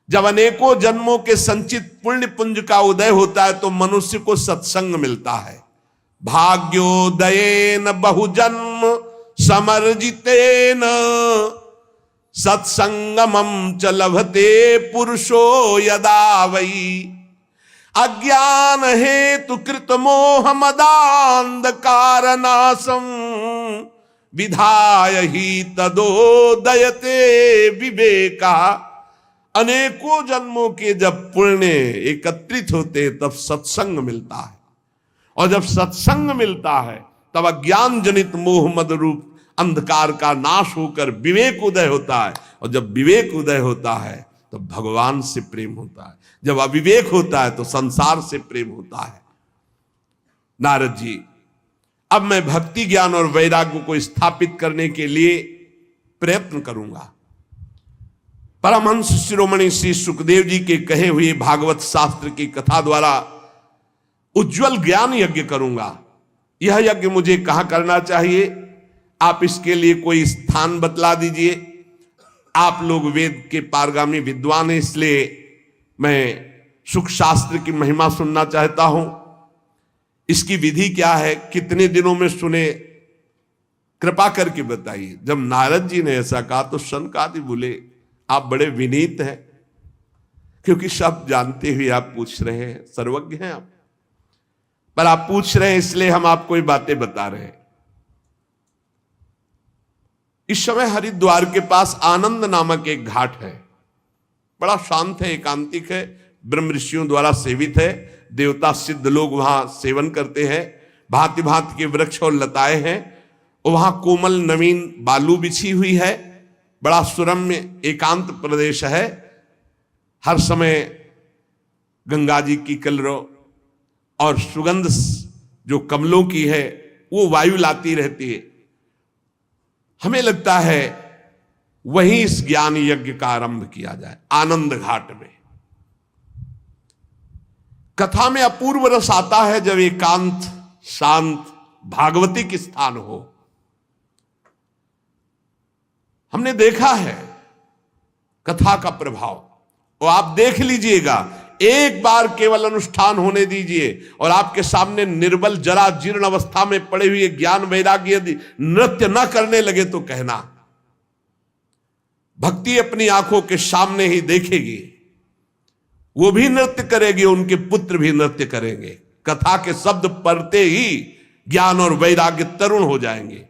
जब अनेकों जन्मों के संचित पुण्य पुंज का उदय होता है तो मनुष्य को सत्संग मिलता है। भाग्योदयेन बहुजन्म समर्जितेन सत्संगमं च लभते पुरुषो यदा वै अज्ञान हेतु कृत मोह मदांधकार नाशम विधाय ही तदोदयते विवेका। अनेकों जन्मों के जब पुण्य एकत्रित होते तब सत्संग मिलता है, और जब सत्संग मिलता है तब अज्ञान जनित मोह मद रूप अंधकार का नाश होकर विवेक उदय होता है, और जब विवेक उदय होता है तो भगवान से प्रेम होता है, जब अविवेक होता है तो संसार से प्रेम होता है। नारद जी, अब मैं भक्ति ज्ञान और वैराग्य को स्थापित करने के लिए प्रयत्न करूंगा। परमहंस शिरोमणि श्री सुखदेव जी के कहे हुए भागवत शास्त्र की कथा द्वारा उज्जवल ज्ञान यज्ञ करूंगा। यह यज्ञ मुझे कहां करना चाहिए? आप इसके लिए कोई स्थान बतला दीजिए। आप लोग वेद के पारगामी विद्वान हैं, इसलिए मैं सुख शास्त्र की महिमा सुनना चाहता हूं। इसकी विधि क्या है, कितने दिनों में सुने, कृपा करके बताइए। जब नारद जी ने ऐसा कहा तो सनकादि बोले, आप बड़े विनीत हैं, क्योंकि सब जानते हुए आप पूछ रहे हैं, सर्वज्ञ हैं आप, पर आप पूछ रहे हैं इसलिए हम आपको ये बातें बता रहे हैं। इस समय हरिद्वार के पास आनंद नामक एक घाट है, बड़ा शांत है, एकांतिक है, ब्रह्म ऋषियों द्वारा सेवित है, देवता सिद्ध लोग वहां सेवन करते हैं। भांति भांति के वृक्ष और लताएं हैं, और वहां कोमल नवीन बालू बिछी हुई है। बड़ा सुरम्य एकांत प्रदेश है। हर समय गंगा जी की कलरव और सुगंध जो कमलों की है वो वायु लाती रहती है। हमें लगता है वहीं इस ज्ञान यज्ञ का आरंभ किया जाए, आनंद घाट में। कथा में अपूर्व रस आता है जब एकांत शांत भागवतिक स्थान हो। हमने देखा है कथा का प्रभाव, और आप देख लीजिएगा, एक बार केवल अनुष्ठान होने दीजिए और आपके सामने निर्बल जरा जीर्ण अवस्था में पड़े हुए ज्ञान वैराग्य यदि नृत्य न करने लगे तो कहना। भक्ति अपनी आंखों के सामने ही देखेगी, वो भी नृत्य करेगी, उनके पुत्र भी नृत्य करेंगे। कथा के शब्द पढ़ते ही ज्ञान और वैराग्य तरुण हो जाएंगे।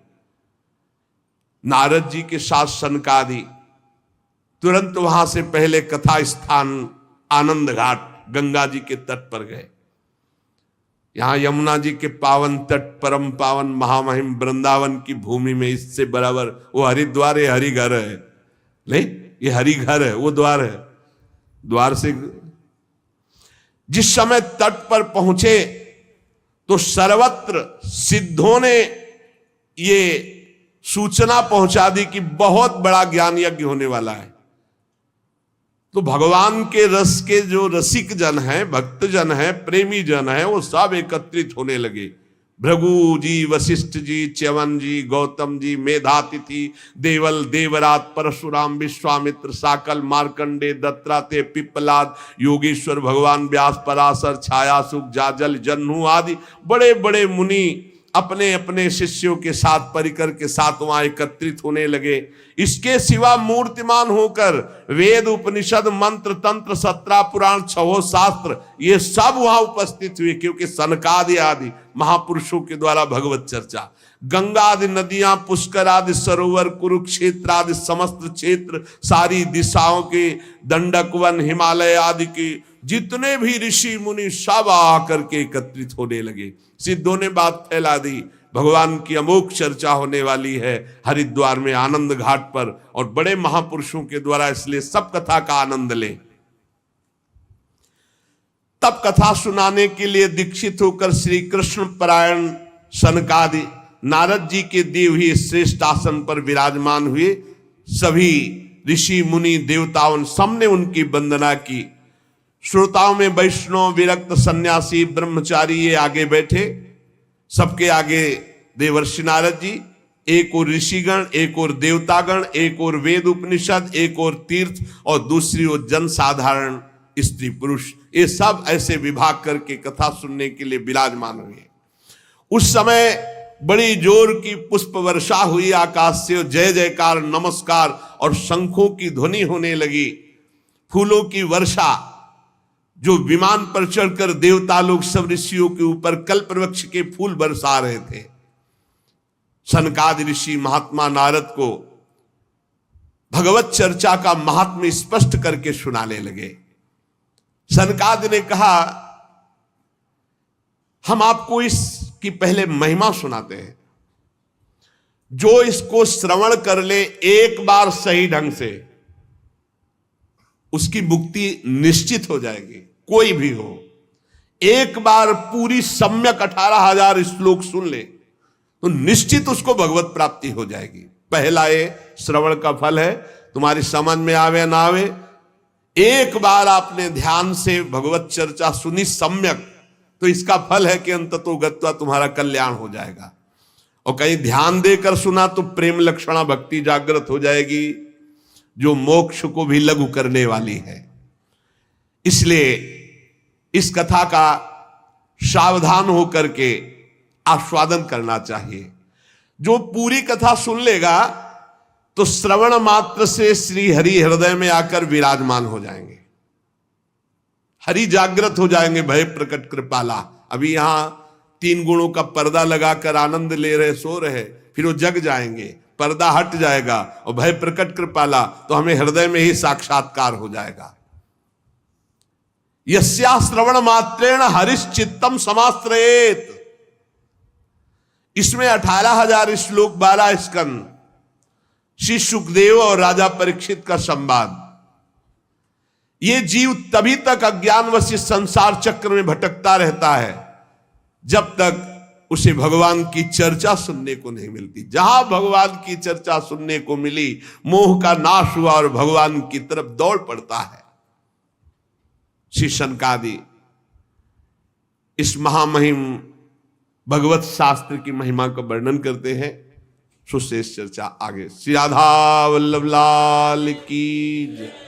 नारद जी के साथ सनकादि तुरंत वहां से पहले कथा स्थान आनंद घाट गंगा जी के तट पर गए। यहां यमुना जी के पावन तट, परम पावन महामहिम वृंदावन की भूमि में इससे बराबर वो हरिद्वार है, हरि घर है। नहीं, ये हरि घर है, वो द्वार है। द्वार से जिस समय तट पर पहुंचे तो सर्वत्र सिद्धों ने ये सूचना पहुंचा दी कि बहुत बड़ा ज्ञान यज्ञ होने वाला है। तो भगवान के रस के जो रसिक जन हैं, भक्त जन हैं, प्रेमी जन हैं, वो सब एकत्रित होने लगे। भृगु जी, वशिष्ठ जी, च्यवन जी, गौतम जी, मेधातिथि, देवल, देवरात, परशुराम, विश्वामित्र, साकल, मार्कंडे, दत्तात्रेय, पिप्पलाद, योगेश्वर, भगवान व्यास, पराशर, छायासुख, जाजल, जन्हू आदि बड़े बड़े मुनि अपने अपने शिष्यों के साथ, परिकर के साथ वहां एकत्रित होने लगे। इसके सिवा मूर्तिमान होकर वेद, उपनिषद, मंत्र, तंत्र, 17 पुराण, 6 शास्त्र, ये सब वहां उपस्थित हुए, क्योंकि सनकादि आदि महापुरुषों के द्वारा भगवत चर्चा। गंगा आदि नदियां, पुष्कर आदि सरोवर, कुरुक्षेत्र आदि समस्त क्षेत्र, सारी दिशाओं के दंडक वन, हिमालय आदि के जितने भी ऋषि मुनि सब आकर के एकत्रित होने लगे। सिद्धों ने बात फैला दी, भगवान की अमोघ चर्चा होने वाली है हरिद्वार में आनंद घाट पर, और बड़े महापुरुषों के द्वारा, इसलिए सब कथा का आनंद लें। तब कथा सुनाने के लिए दीक्षित होकर श्री कृष्ण परायण सनकादि नारद जी के दिए हुए श्रेष्ठ आसन पर विराजमान हुए। सभी ऋषि मुनि देवताओं सबने उनकी वंदना की। श्रोताओं में वैष्णव, विरक्त, सन्यासी, ब्रह्मचारी ये आगे बैठे। सबके आगे देवर्षि नारद जी, एक और ऋषिगण, एक और देवतागण, एक और वेद उपनिषद, एक और तीर्थ, और दूसरी ओर जन साधारण स्त्री पुरुष, ये सब ऐसे विभाग करके कथा सुनने के लिए विराजमान हुए। उस समय बड़ी जोर की पुष्प वर्षा हुई आकाश से, जय जयकार, नमस्कार और शंखों की ध्वनि होने लगी। फूलों की वर्षा, जो विमान पर चढ़कर देवता लोग सब ऋषियों के ऊपर कल्प वृक्ष के फूल बरसा रहे थे। सनकादि ऋषि महात्मा नारद को भगवत चर्चा का महात्म्य स्पष्ट करके सुनाने लगे। सनकादि ने कहा, हम आपको इसकी पहले महिमा सुनाते हैं। जो इसको श्रवण कर ले एक बार सही ढंग से, उसकी मुक्ति निश्चित हो जाएगी। कोई भी हो, एक बार पूरी सम्यक 18,000 श्लोक सुन ले तो निश्चित उसको भगवत प्राप्ति हो जाएगी। पहला ये श्रवण का फल है, तुम्हारी समझ में आवे ना आवे, एक बार आपने ध्यान से भगवत चर्चा सुनी सम्यक, तो इसका फल है कि अंततो गत्वा तुम्हारा कल्याण हो जाएगा। और कहीं ध्यान देकर सुना तो प्रेम लक्षणा भक्ति जागृत हो जाएगी, जो मोक्ष को भी लघु करने वाली है। इसलिए इस कथा का सावधान होकर के आस्वादन करना चाहिए। जो पूरी कथा सुन लेगा तो श्रवण मात्र से श्री हरि हृदय में आकर विराजमान हो जाएंगे, हरि जागृत हो जाएंगे। भय प्रकट कृपाला, अभी यहां 3 गुणों का पर्दा लगाकर आनंद ले रहे, सो रहे, फिर वो जग जाएंगे, पर्दा हट जाएगा और भय प्रकट कृपाला, तो हमें हृदय में ही साक्षात्कार हो जाएगा। यस्या श्रवण मात्रेण हरिश्चित्तम समाश्रयेत, इसमें 18,000 श्लोक, 12 स्कंद, श्री सुखदेव और राजा परीक्षित का संवाद। ये जीव तभी तक अज्ञानवश इस संसार चक्र में भटकता रहता है जब तक उसे भगवान की चर्चा सुनने को नहीं मिलती। जहां भगवान की चर्चा सुनने को मिली, मोह का नाश हुआ और भगवान की तरफ दौड़ पड़ता है। श्री सनकादि इस महामहिम भगवत शास्त्र की महिमा का वर्णन करते हैं। सुशेष चर्चा आगे। श्री राधा वल्लभ लाल की जय।